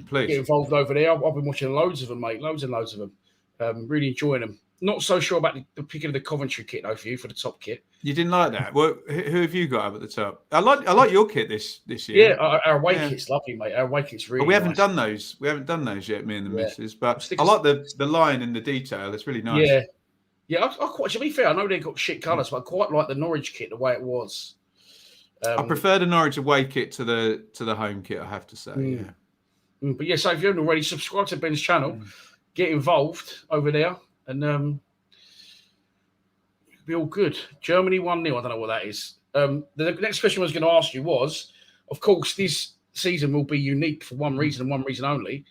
Please. Get involved over there. I've been watching loads of them, mate. Loads and loads of them. Really enjoying them. Not so sure about the picking of the Coventry kit, though, for you, for the top kit. You didn't like that? Well, who have you got up at the top? I like your kit this year. Yeah, our away kit's lovely, mate. Our away kit's really we haven't nice. done those. We haven't done those yet, me and the missus. But I like the line and the detail. It's really nice. Yeah. Yeah, I quite. To be fair, I know they've got shit colours, but I quite like the Norwich kit the way it was. I prefer the Norwich away kit to the home kit, I have to say. Yeah. But yeah, so if you haven't already, subscribe to Ben's channel, get involved over there, and it'll be all good. Germany 1-0. I don't know what that is. The next question I was going to ask you was, of course, this season will be unique for one reason and one reason only,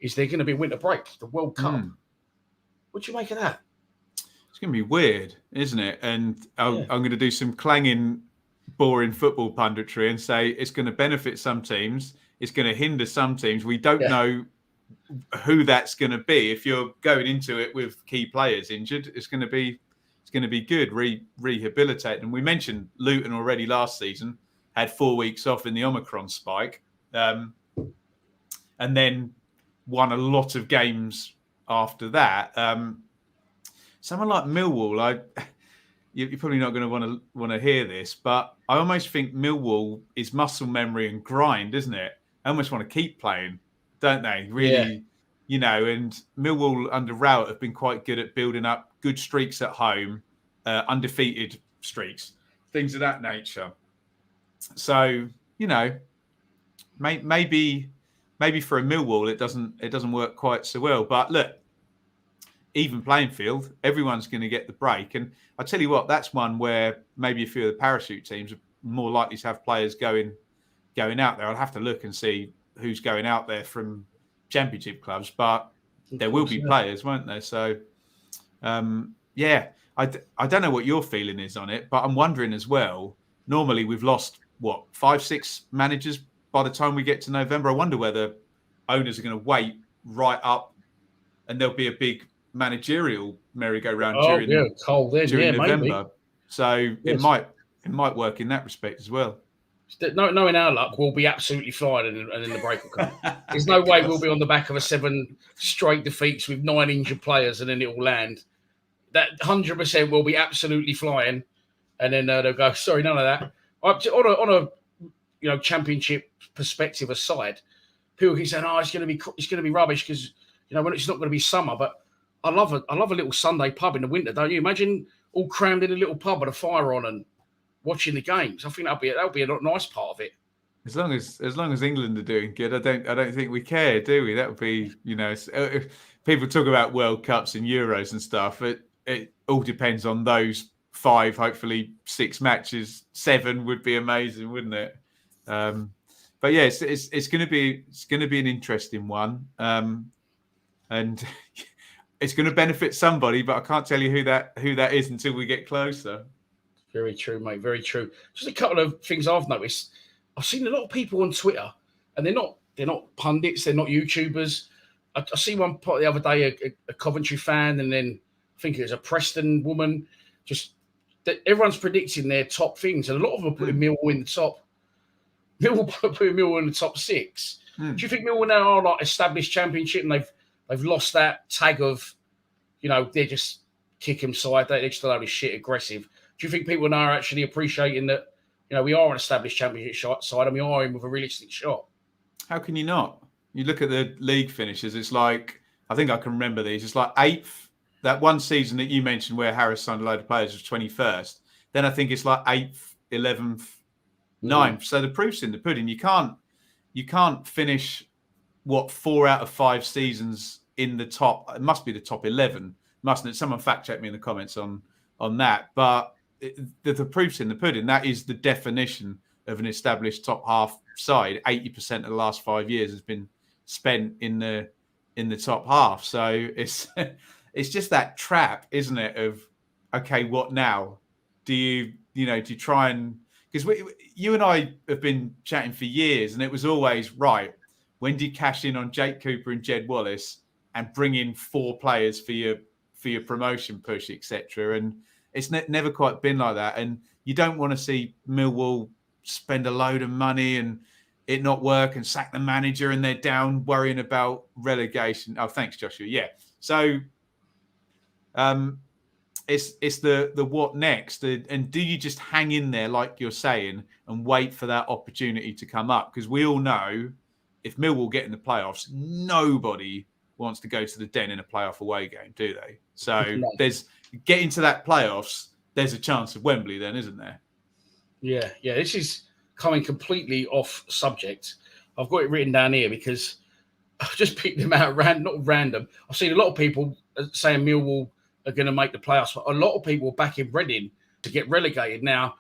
is there going to be a winter break, the World Cup. What do you make of that? It's going to be weird, isn't it? And I'm going to do some clanging, boring football punditry and say it's going to benefit some teams. It's going to hinder some teams. We don't know who that's going to be. If you're going into it with key players injured, it's going to be good, rehabilitating. And we mentioned Luton already last season, had 4 weeks off in the Omicron spike, and then won a lot of games after that. Someone like Millwall, you're probably not going to want to hear this, but I almost think Millwall is muscle memory and grind, isn't it? I almost want to keep playing, don't they? Really, and Millwall under Rowett have been quite good at building up good streaks at home, undefeated streaks, things of that nature. So, maybe for a Millwall it doesn't work quite so well. But look, even playing field, everyone's going to get the break. And I tell you what, that's one where maybe a few of the parachute teams are more likely to have players going out there. I'll have to look and see who's going out there from championship clubs, but there will be players, won't there? So, I don't know what your feeling is on it, but I'm wondering as well, normally we've lost, 5-6 managers by the time we get to November. I wonder whether owners are going to wait right up and there'll be a big managerial merry-go-round during November. Maybe. So it might work in that respect as well. Knowing our luck, we'll be absolutely flying and in the break will come. There's no way we'll be on the back of a 7 straight defeats with 9 injured players and then it will land. That 100% will be absolutely flying, and then they'll go, sorry, none of that. On a championship perspective aside, people keep saying, it's going to be rubbish because when it's not going to be summer. But I love a little Sunday pub in the winter, don't you? Imagine all crammed in a little pub with a fire on and watching the games. I think that'll be a nice part of it. As long as England are doing good, I don't think we care, do we? That would be, people talk about World Cups and Euros and stuff. It all depends on those 5, hopefully 6 matches. 7 would be amazing, wouldn't it? But yeah, it's going to be an interesting one, and it's going to benefit somebody. But I can't tell you who that is until we get closer. Very true, mate. Very true. Just a couple of things I've noticed. I've seen a lot of people on Twitter, and they're not pundits, they're not YouTubers. I see one the other day, a Coventry fan, and then I think it was a Preston woman. Just that everyone's predicting their top things, and a lot of them are putting Millwall in the top. Putting Millwall in the top 6. Do you think Millwall now are like established championship, and they've lost that tag of, they're just kick 'em side, they're just a load of shit aggressive? Do you think people now are actually appreciating that, we are an established championship side and we are in with a realistic shot? How can you not? You look at the league finishes, it's like, I think I can remember these, it's like 8th, that one season that you mentioned where Harris signed a load of players was 21st. Then I think it's like 8th, 11th, 9th. So the proof's in the pudding. You can't finish 4 out of 5 seasons in the top. It must be the top 11, mustn't it? Someone fact check me in the comments on that. But the proof's in the pudding. That is the definition of an established top half side. 80% of the last 5 years has been spent in the top half. So it's just that trap, isn't it? Of okay, what now? Do you try and, because you and I have been chatting for years, and it was always right. When do you cash in on Jake Cooper and Jed Wallace and bring in 4 players for your promotion push, etc. And it's never quite been like that. And you don't want to see Millwall spend a load of money and it not work and sack the manager and they're down worrying about relegation. Oh, thanks, Joshua. Yeah. So it's the what next, and do you just hang in there like you're saying and wait for that opportunity to come up? Because we all know if Millwall get in the playoffs, nobody wants to go to the Den in a playoff away game, do they? So No. there's getting to that playoffs. There's a chance of Wembley, then, isn't there? Yeah. This is coming completely off subject. I've got it written down here because I've just picked them out not random. I've seen a lot of people saying Millwall are going to make the playoffs. A lot of people backing Reading to get relegated. Now,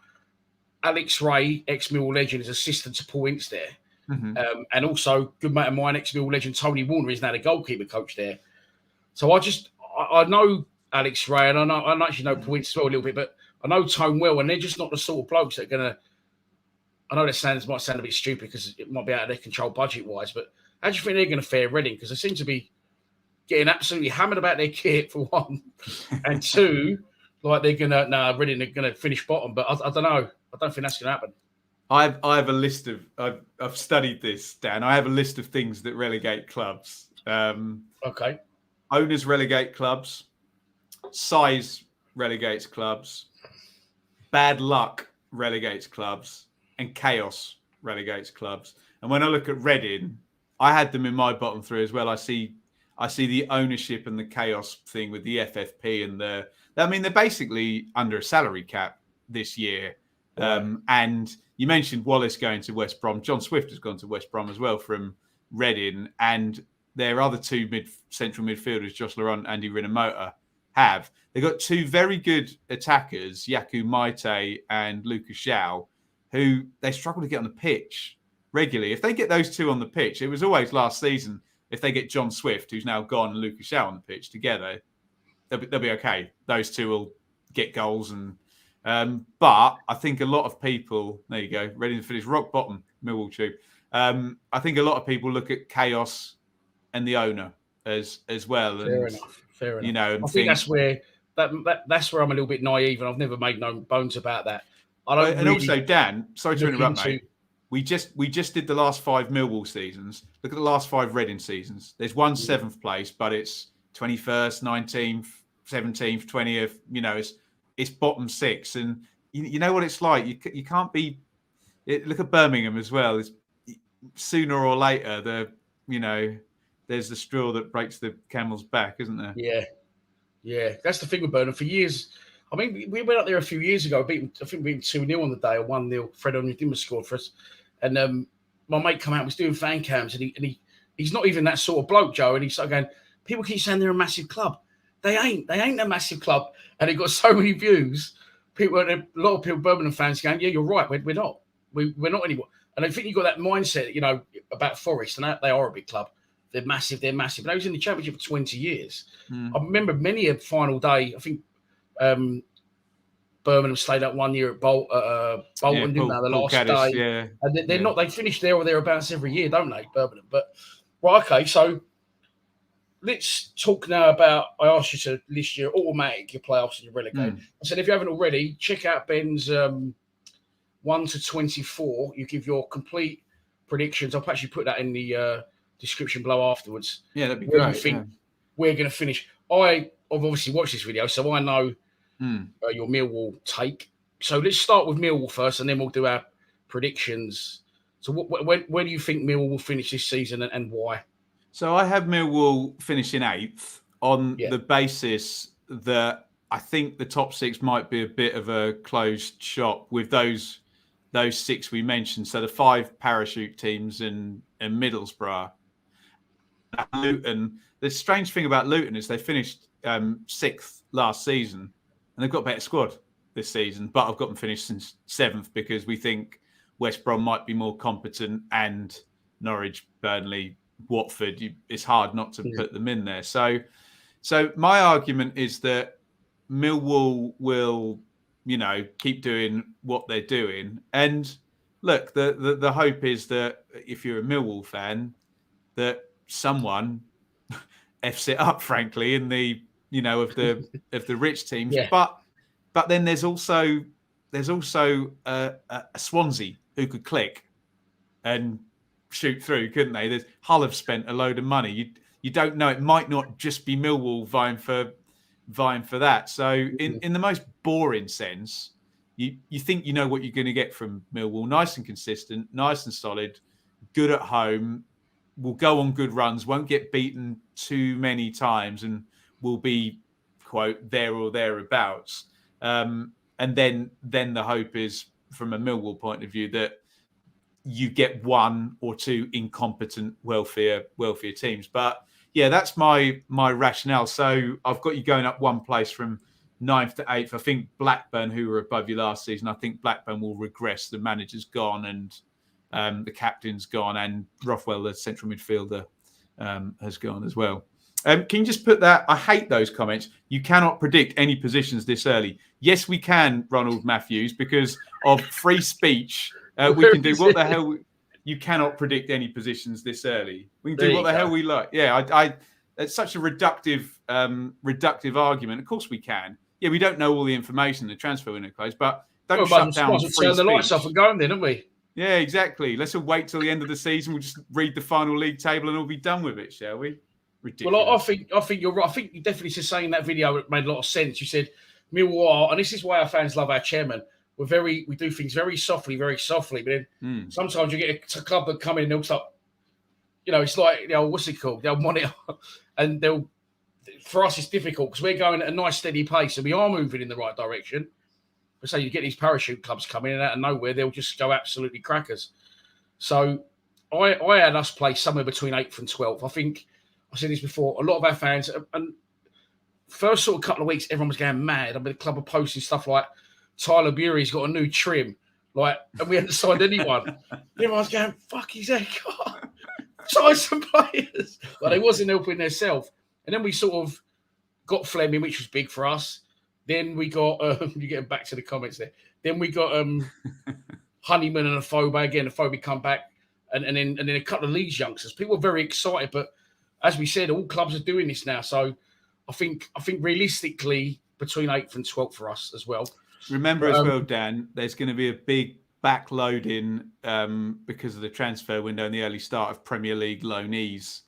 Alex Ray, ex-Millwall legend, is assistant to Paul Ince there. Mm-hmm. And also, good mate of mine, ex-Millwall legend Tony Warner, is now the goalkeeper coach there. So I know Alex Ray, and I actually know Paul Ince as well a little bit, but I know Tone well, and they're just not the sort of blokes that are going to. I know that might sound a bit stupid because it might be out of their control budget-wise, but how do you think they're going to fare Reading? Because they seem to be getting absolutely hammered about their kit, for one, and two, like they're going to, Reading are going to finish bottom, but I don't know. I don't think that's going to happen. I have a list of, I've studied this, Dan. I have a list of things that relegate clubs. Okay. Owners relegate clubs. Size relegates clubs. Bad luck relegates clubs. And chaos relegates clubs. And when I look at Reading, I had them in my bottom three as well. I see the ownership and the chaos thing with the FFP and they're basically under a salary cap this year. Right. And you mentioned Wallace going to West Brom. John Swift has gone to West Brom as well from Reading. And their other two central midfielders, Josh Laurent and Andy Rinomota, have. They've got two very good attackers, Yaku Maite and Lucas Shaw, who they struggle to get on the pitch regularly. If they get those two on the pitch, it was always last season, if they get John Swift, who's now gone, and Lucas Shaw on the pitch together, they'll be okay. Those two will get goals. But I think a lot of people, there you go, ready to finish rock bottom, Millwall Tube. I think a lot of people look at chaos and the owner as well. Fair enough. You know, I think that's where I'm a little bit naive, and I've never made no bones about that. Also, Dan, sorry to interrupt, mate. We just did the last 5 Millwall seasons. Look at the last 5 Reading seasons. There's one 7th place, but it's 21st, 19th, 17th, 20th. You know, it's bottom 6, and you know what it's like. You can't be. Look at Birmingham as well. It's sooner or later there's the straw that breaks the camel's back, isn't there? Yeah. That's the thing with Birmingham. For years, I mean, we went up there a few years ago. I think we beat 2-0 on the day, or 1-0. Fred Onyedinma scored for us. And my mate come out, was doing fan cams, and he's not even that sort of bloke, Joe. And he's started going, people keep saying they're a massive club. They ain't a massive club. And it got so many views. A lot of people, Birmingham fans, going, yeah, you're right. We're not. We're not anymore. And I think you've got that mindset, about Forest, and they are a big club. They're massive. But they was in the Championship for 20 years. I remember many a final day. I think Birmingham stayed up 1 year at Bolton, didn't they, the last day? Yeah. And they're not. They finish there or thereabouts every year, don't they, Birmingham? But right, okay. So let's talk now about. I asked you to list your playoffs and your relegate. I said if you haven't already, check out Ben's 1 to 24. You give your complete predictions. I'll actually put that in the description below afterwards. Yeah, that'd be great. You think we're going to finish? I've obviously watched this video, so I know your Millwall take. So let's start with Millwall first, and then we'll do our predictions. So where do you think Millwall will finish this season, and why? So I have Millwall finishing 8th on the basis that I think the top 6 might be a bit of a closed shop with those 6 we mentioned. So the 5 parachute teams in Middlesbrough. Luton. The strange thing about Luton is they finished 6th last season, and they've got a better squad this season. But I've got them finished since 7th because we think West Brom might be more competent, and Norwich, Burnley, Watford. It's hard not to put them in there. So my argument is that Millwall will, keep doing what they're doing. And look, the hope is that if you're a Millwall fan, that someone f's it up, frankly, in the of the rich teams. Yeah. But then there's also a Swansea who could click and shoot through, couldn't they? Hull have spent a load of money. You don't know. It might not just be Millwall vying for that. So in the most boring sense, you think you know what you're going to get from Millwall. Nice and consistent, nice and solid, good at home. will go on good runs, won't get beaten too many times, and will be, quote, there or thereabouts. And then the hope is, from a Millwall point of view, that you get one or two incompetent, wealthier teams. But yeah, that's my rationale. So I've got you going up one place from 9th to 8th. I think Blackburn, who were above you last season, I think Blackburn will regress. The manager's gone and the captain's gone, and Rothwell, the central midfielder, has gone as well. Can you just put that? I hate those comments. You cannot predict any positions this early. Yes, we can, Ronald Matthews, because of free speech. We can do what the hell. You cannot predict any positions this early. We can do what the hell we like. Yeah, it's such a reductive argument. Of course we can. Yeah, we don't know all the information in the transfer window close, but don't shut down free speech. Turn the lights off and go then, don't we? Yeah, exactly. Let's all wait till the end of the season. We'll just read the final league table and we'll be done with it, shall we? Ridiculous. Well, I think you're right. I think you definitely just saying in that video it made a lot of sense. You said Millwall, and this is why our fans love our chairman. We do things very softly, but then sometimes you get a club that come in and they'll start, it's like, what's it called? They'll monitor, and for us, it's difficult because we're going at a nice steady pace and we are moving in the right direction. But say you get these parachute clubs coming in out of nowhere, they'll just go absolutely crackers. So I had us play somewhere between 8th and 12th. I think I said this before, a lot of our fans, and first sort of couple of weeks, everyone was going mad. I mean, the club were posting stuff like, Tyler Bury's got a new trim, and we hadn't signed anyone. Everyone's going, fuck his head, sign some players. But they wasn't helping themselves. And then we sort of got Fleming, which was big for us. Then we got, you get back to the comments there. Then we got Honeyman and Afobe. Again, Afobe come back. And then a couple of Leeds youngsters. People were very excited. But as we said, all clubs are doing this now. So I think realistically, between 8th and 12th for us as well. Remember as well, Dan, there's going to be a big backloading because of the transfer window and the early start of Premier League loanees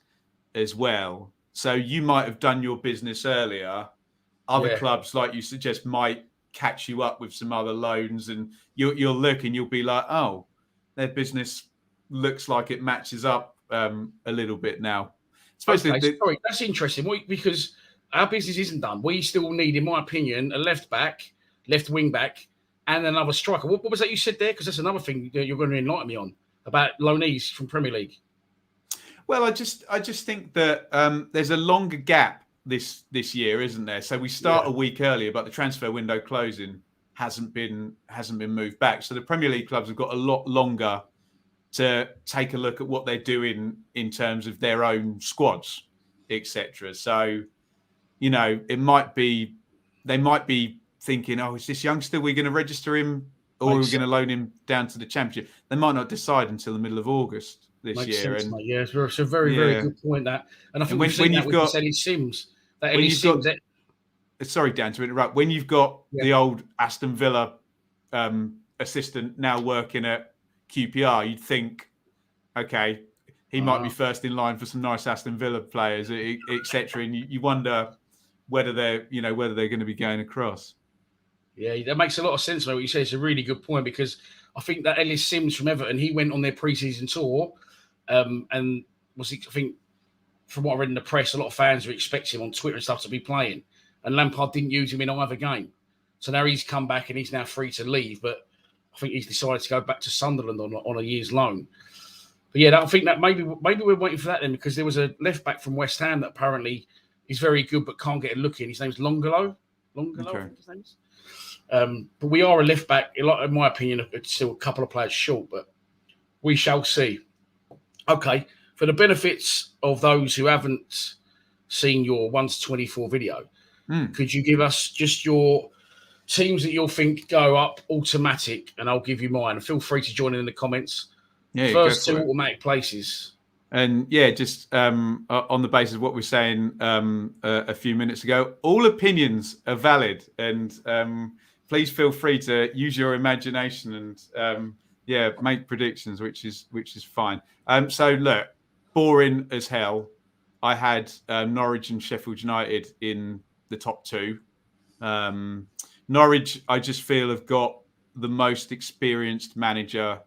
as well. So you might have done your business earlier. Other clubs, like you suggest, might catch you up with some other loans, and you'll look and you'll be like, oh, their business looks like it matches up a little bit now. Sorry, that's interesting because our business isn't done. We still need, in my opinion, a left wing back, and another striker. What was that you said there? Because that's another thing that you're going to enlighten me on about loanees from Premier League. Well, I just think that there's a longer gap this year, isn't there? So we start a week earlier, but the transfer window closing hasn't been moved back. So the Premier League clubs have got a lot longer to take a look at what they're doing in terms of their own squads, etc. So, they might be thinking, oh, is this youngster, we're going to register him, or we're going to loan him down to the Championship? They might not decide until the middle of August this year. Sense, mate. Yeah, it's a very, very good point, that. And I think we've seen that with Ellie Sims. Sorry, Dan, to interrupt. When you've got the old Aston Villa assistant now working at QPR, you'd think, okay, he might be first in line for some nice Aston Villa players, etc. And you wonder whether they're going to be going across. Yeah, that makes a lot of sense, mate. What you say, it's a really good point, because I think that Ellis Sims from Everton, he went on their pre-season tour, and I think from what I read in the press, a lot of fans were expecting him on Twitter and stuff to be playing, and Lampard didn't use him in either game. So now he's come back and he's now free to leave, but I think he's decided to go back to Sunderland on a year's loan. But yeah, I think that maybe we're waiting for that then, because there was a left back from West Ham that apparently is very good but can't get a look in. His name's Longolo. Okay. I think his name is. But we are a left back, in my opinion, it's still a couple of players short, but we shall see. Okay, for the benefits of those who haven't seen your 1-24 video, could you give us just your teams that you'll think go up automatic, and I'll give you mine. And feel free to join in the comments. Yeah, first two automatic places. And yeah, just on the basis of what we were saying a few minutes ago, all opinions are valid, and please feel free to use your imagination and make predictions, which is fine. So look, boring as hell. I had Norwich and Sheffield United in the top two. Norwich, I just feel, have got the most experienced manager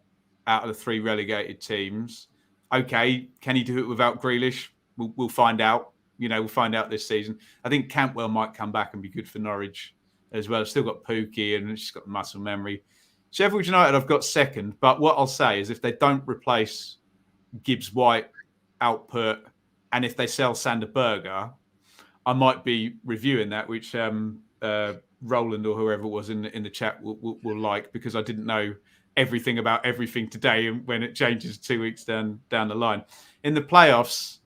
out of the three relegated teams. Okay, can he do it without Grealish? We'll find out. We'll find out this season. I think Cantwell might come back and be good for Norwich as well. Still got Pookie and she's got the muscle memory. Sheffield United, I've got second. But what I'll say is if they don't replace Gibbs White output and if they sell Sander Berger, I might be reviewing that, which Roland or whoever was in the chat will like, because I didn't know everything about everything today and when it changes 2 weeks down the line. In the playoffs,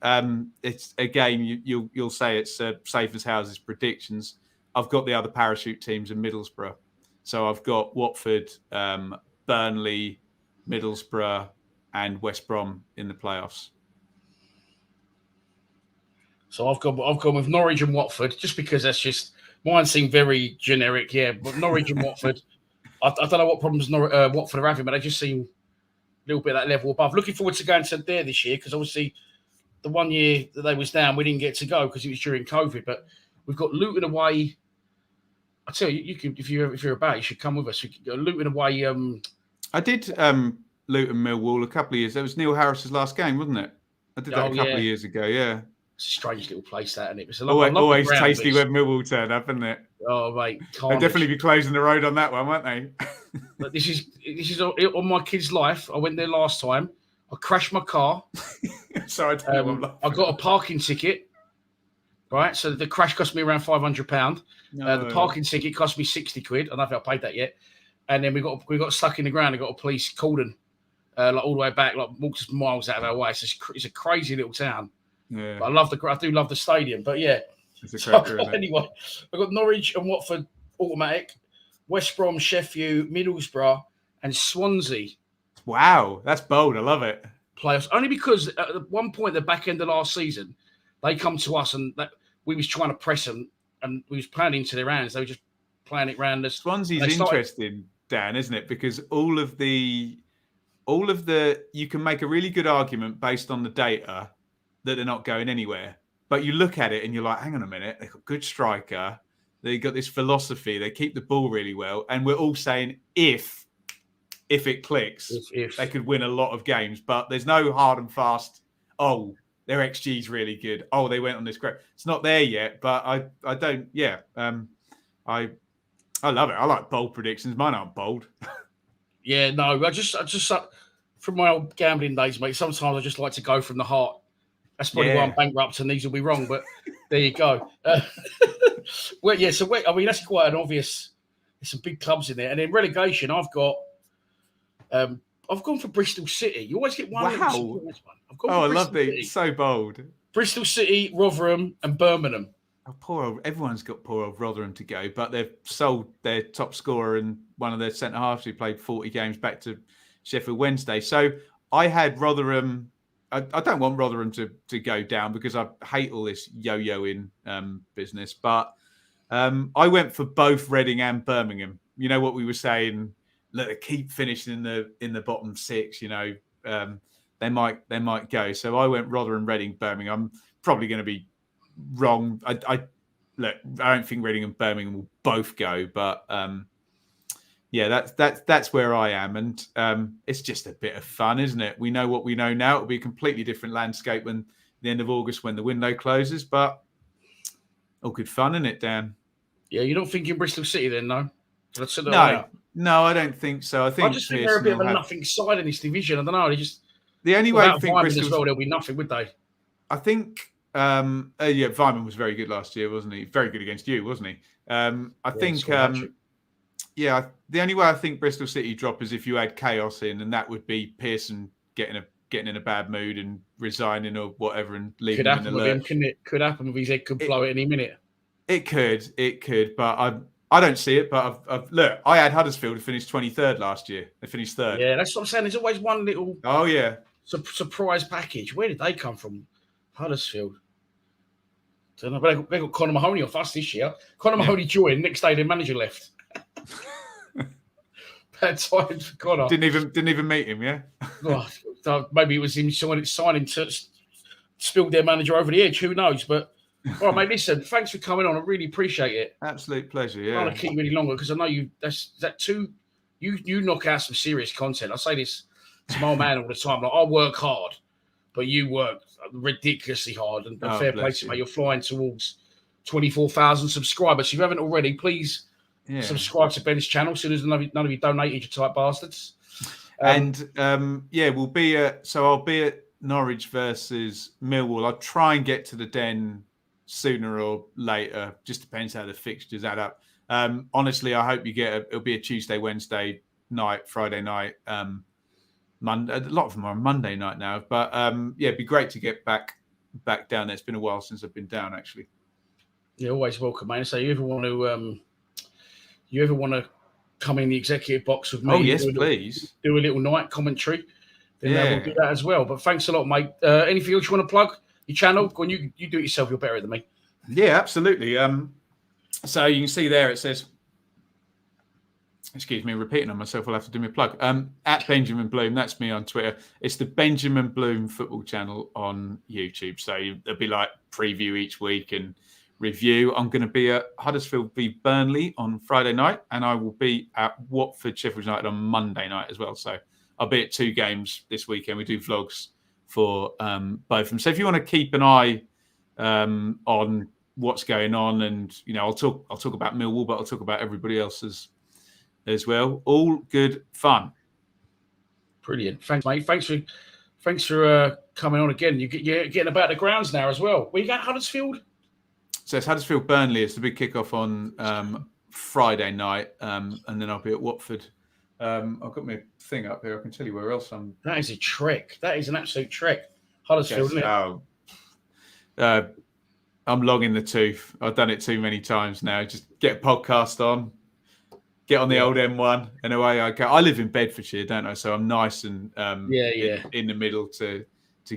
it's again, you'll say it's safe as houses predictions. I've got the other parachute teams in Middlesbrough. So I've got Watford, Burnley, Middlesbrough and West Brom in the playoffs. So I've gone with Norwich and Watford, just because that's just, mine seem very generic, yeah. But Norwich and Watford, I don't know what problems Watford are having, but they just seem a little bit at that level above. Looking forward to going to there this year, because obviously the 1 year that they was down, we didn't get to go because it was during COVID. But we've got Luton away. I tell you, you can, if you're about, you should come with us. We could go Luton away. I did Luton Millwall a couple of years. That was Neil Harris's last game, wasn't it? I did that a couple of years ago. Yeah. It's a strange little place, that, and it was a always ground, tasty when Millwall turn up, isn't it? Oh mate, they'll definitely be closing the road on that one, won't they? But this is on my kid's life. I went there last time. I crashed my car. Sorry, I got a parking ticket. Right, so the crash cost me around £500. The parking ticket cost me £60. I don't know if I paid that yet. And then we got stuck in the ground and got a police cordon, like all the way back, like walked miles out of our way. So it's a crazy little town. Yeah, but I do love the stadium. But yeah, anyway, I've got Norwich and Watford automatic, West Brom, Sheffield, Middlesbrough, and Swansea. Wow, that's bold. I love it. Playoffs, only because at one point, the back end of last season, they come to us and we was trying to press them, and we was playing into their hands. They were just playing it round us. Swansea's interesting, Dan, isn't it? Because all of the you can make a really good argument based on the data that they're not going anywhere. But you look at it and you're like, hang on a minute, they've got a good striker. They've got this philosophy. They keep the ball really well. And we're all saying if it clicks, if they could win a lot of games. But there's no hard and fast, their XG's really good. Oh, they went on this great. It's not there yet, but I don't, I love it. I like bold predictions. Mine aren't bold. Yeah, no, I just from my old gambling days, mate, sometimes I just like to go from the heart. That's probably why I'm bankrupt and these will be wrong, but there you go. I mean, that's quite an obvious. There's some big clubs in there, and then relegation. I've gone for Bristol City. You always get one. Wow! I love that. So bold. Bristol City, Rotherham, and Birmingham. Everyone's got poor old Rotherham to go, but they've sold their top scorer and one of their centre halves who played 40 games back to Sheffield Wednesday. So I had Rotherham. I don't want Rotherham to go down because I hate all this yo-yoing business. But I went for both Reading and Birmingham. You know what we were saying? Let it keep finishing in the bottom six. You know, they might go. So I went Rotherham, Reading, Birmingham. I'm probably going to be wrong. I don't think Reading and Birmingham will both go, but that's where I am, and it's just a bit of fun, isn't it? We know what we know now. It'll be a completely different landscape when the end of August when the window closes, but all good fun, isn't it, Dan? Yeah, you're not thinking Bristol City then, no? No, I don't think so. I just think they're a bit of a nothing side in this division. I don't know. They just the only way I think Bristol as well, there'll be nothing, would they? I think. Weimann was very good last year, wasn't he? Very good against you, wasn't he? I think. The only way I think Bristol City drop is if you add chaos in, and that would be Pearson getting in a bad mood and resigning or whatever and leaving him in the lurch. Could happen with his head could blow at any minute. It could, but I don't see it. But look, I had Huddersfield to finish 23rd last year. They finished 3rd. Yeah, that's what I'm saying. There's always one little surprise package. Where did they come from? Huddersfield. Don't know, but they got Conor Mahoney off us this year. Conor Mahoney joined. Next day, their manager left. Bad times for Conor. Didn't even meet him. Yeah. Maybe it was him signing to spilled their manager over the edge. Who knows? But all right, mate. Listen, thanks for coming on. I really appreciate it. Absolute pleasure. Yeah. I want to keep you any longer because I know you. You knock out some serious content. I say this to my old man all the time. Like, I work hard. but you work ridiculously hard, and Oh, fair play bless to you, you. mate. You're flying towards 24,000 subscribers. If you haven't already, please subscribe to Ben's channel. As soon as none of you donated, you type bastards. We'll be I'll be at Norwich versus Millwall. I'll try and get to the Den sooner or later. Just depends how the fixtures add up. Honestly, I hope you get it'll be a Tuesday, Wednesday night, Friday night, Monday. A lot of them are on Monday night now, but it'd be great to get back down there. It's been a while since I've been down, actually. You're always welcome, man. So you ever want to come in the executive box with me? Oh yes, please. Do a little night commentary. Then we'll do that as well. But thanks a lot, mate. Anything else you want to plug? Your channel? Go on, you do it yourself. You're better than me. Yeah, absolutely. So you can see there it says, excuse me, repeating on myself, I'll have to do my plug. At Benjamin Bloom, that's me on Twitter. It's the Benjamin Bloom football channel on YouTube. So there'll be like preview each week and review. I'm going to be at Huddersfield v Burnley on Friday night, and I will be at Watford Sheffield United on Monday night as well. So I'll be at 2 games this weekend. We do vlogs for both of them. So if you want to keep an eye on what's going on, and I'll talk about Millwall, but I'll talk about everybody else as well. All good fun. Brilliant. Thanks, mate. Thanks for coming on again. You're getting about the grounds now as well. Where you got Huddersfield? So it's Huddersfield Burnley. It's the big kickoff on Friday night, and then I'll be at Watford. I've got my thing up here. I can tell you where else I'm. That is a trek. That is an absolute trek. Huddersfield, isn't it? I'm long in the tooth. I've done it too many times now. Just get a podcast on, get on the old M1, and away I go. I live in Bedfordshire, don't I? So I'm nice and in the middle to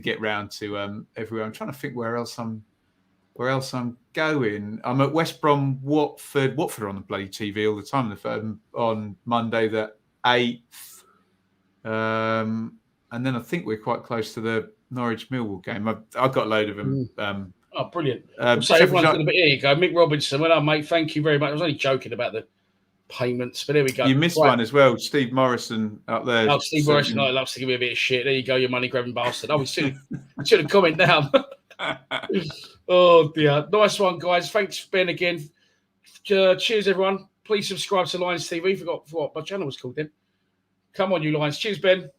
get round to everywhere. I'm trying to think where else I'm going. I'm at West Brom, Watford. Watford are on the bloody TV all the time. On Monday the 8th, and then I think we're quite close to the Norwich Millwall game. I've got a load of them. Brilliant. So everyone's going to be here. You go, Mick Robinson. Well, mate, thank you very much. I was only joking about the payments, but there we go. You missed one as well. Steve Morrison up there. Oh, Steve Morrison loves to give me a bit of shit. There you go, you money grabbing bastard. Oh, we should have commented down. Oh dear, nice one, guys. Thanks, Ben, again. Cheers, everyone. Please subscribe to Lions TV. Forgot what my channel was called then. Come on, you Lions. Cheers, Ben.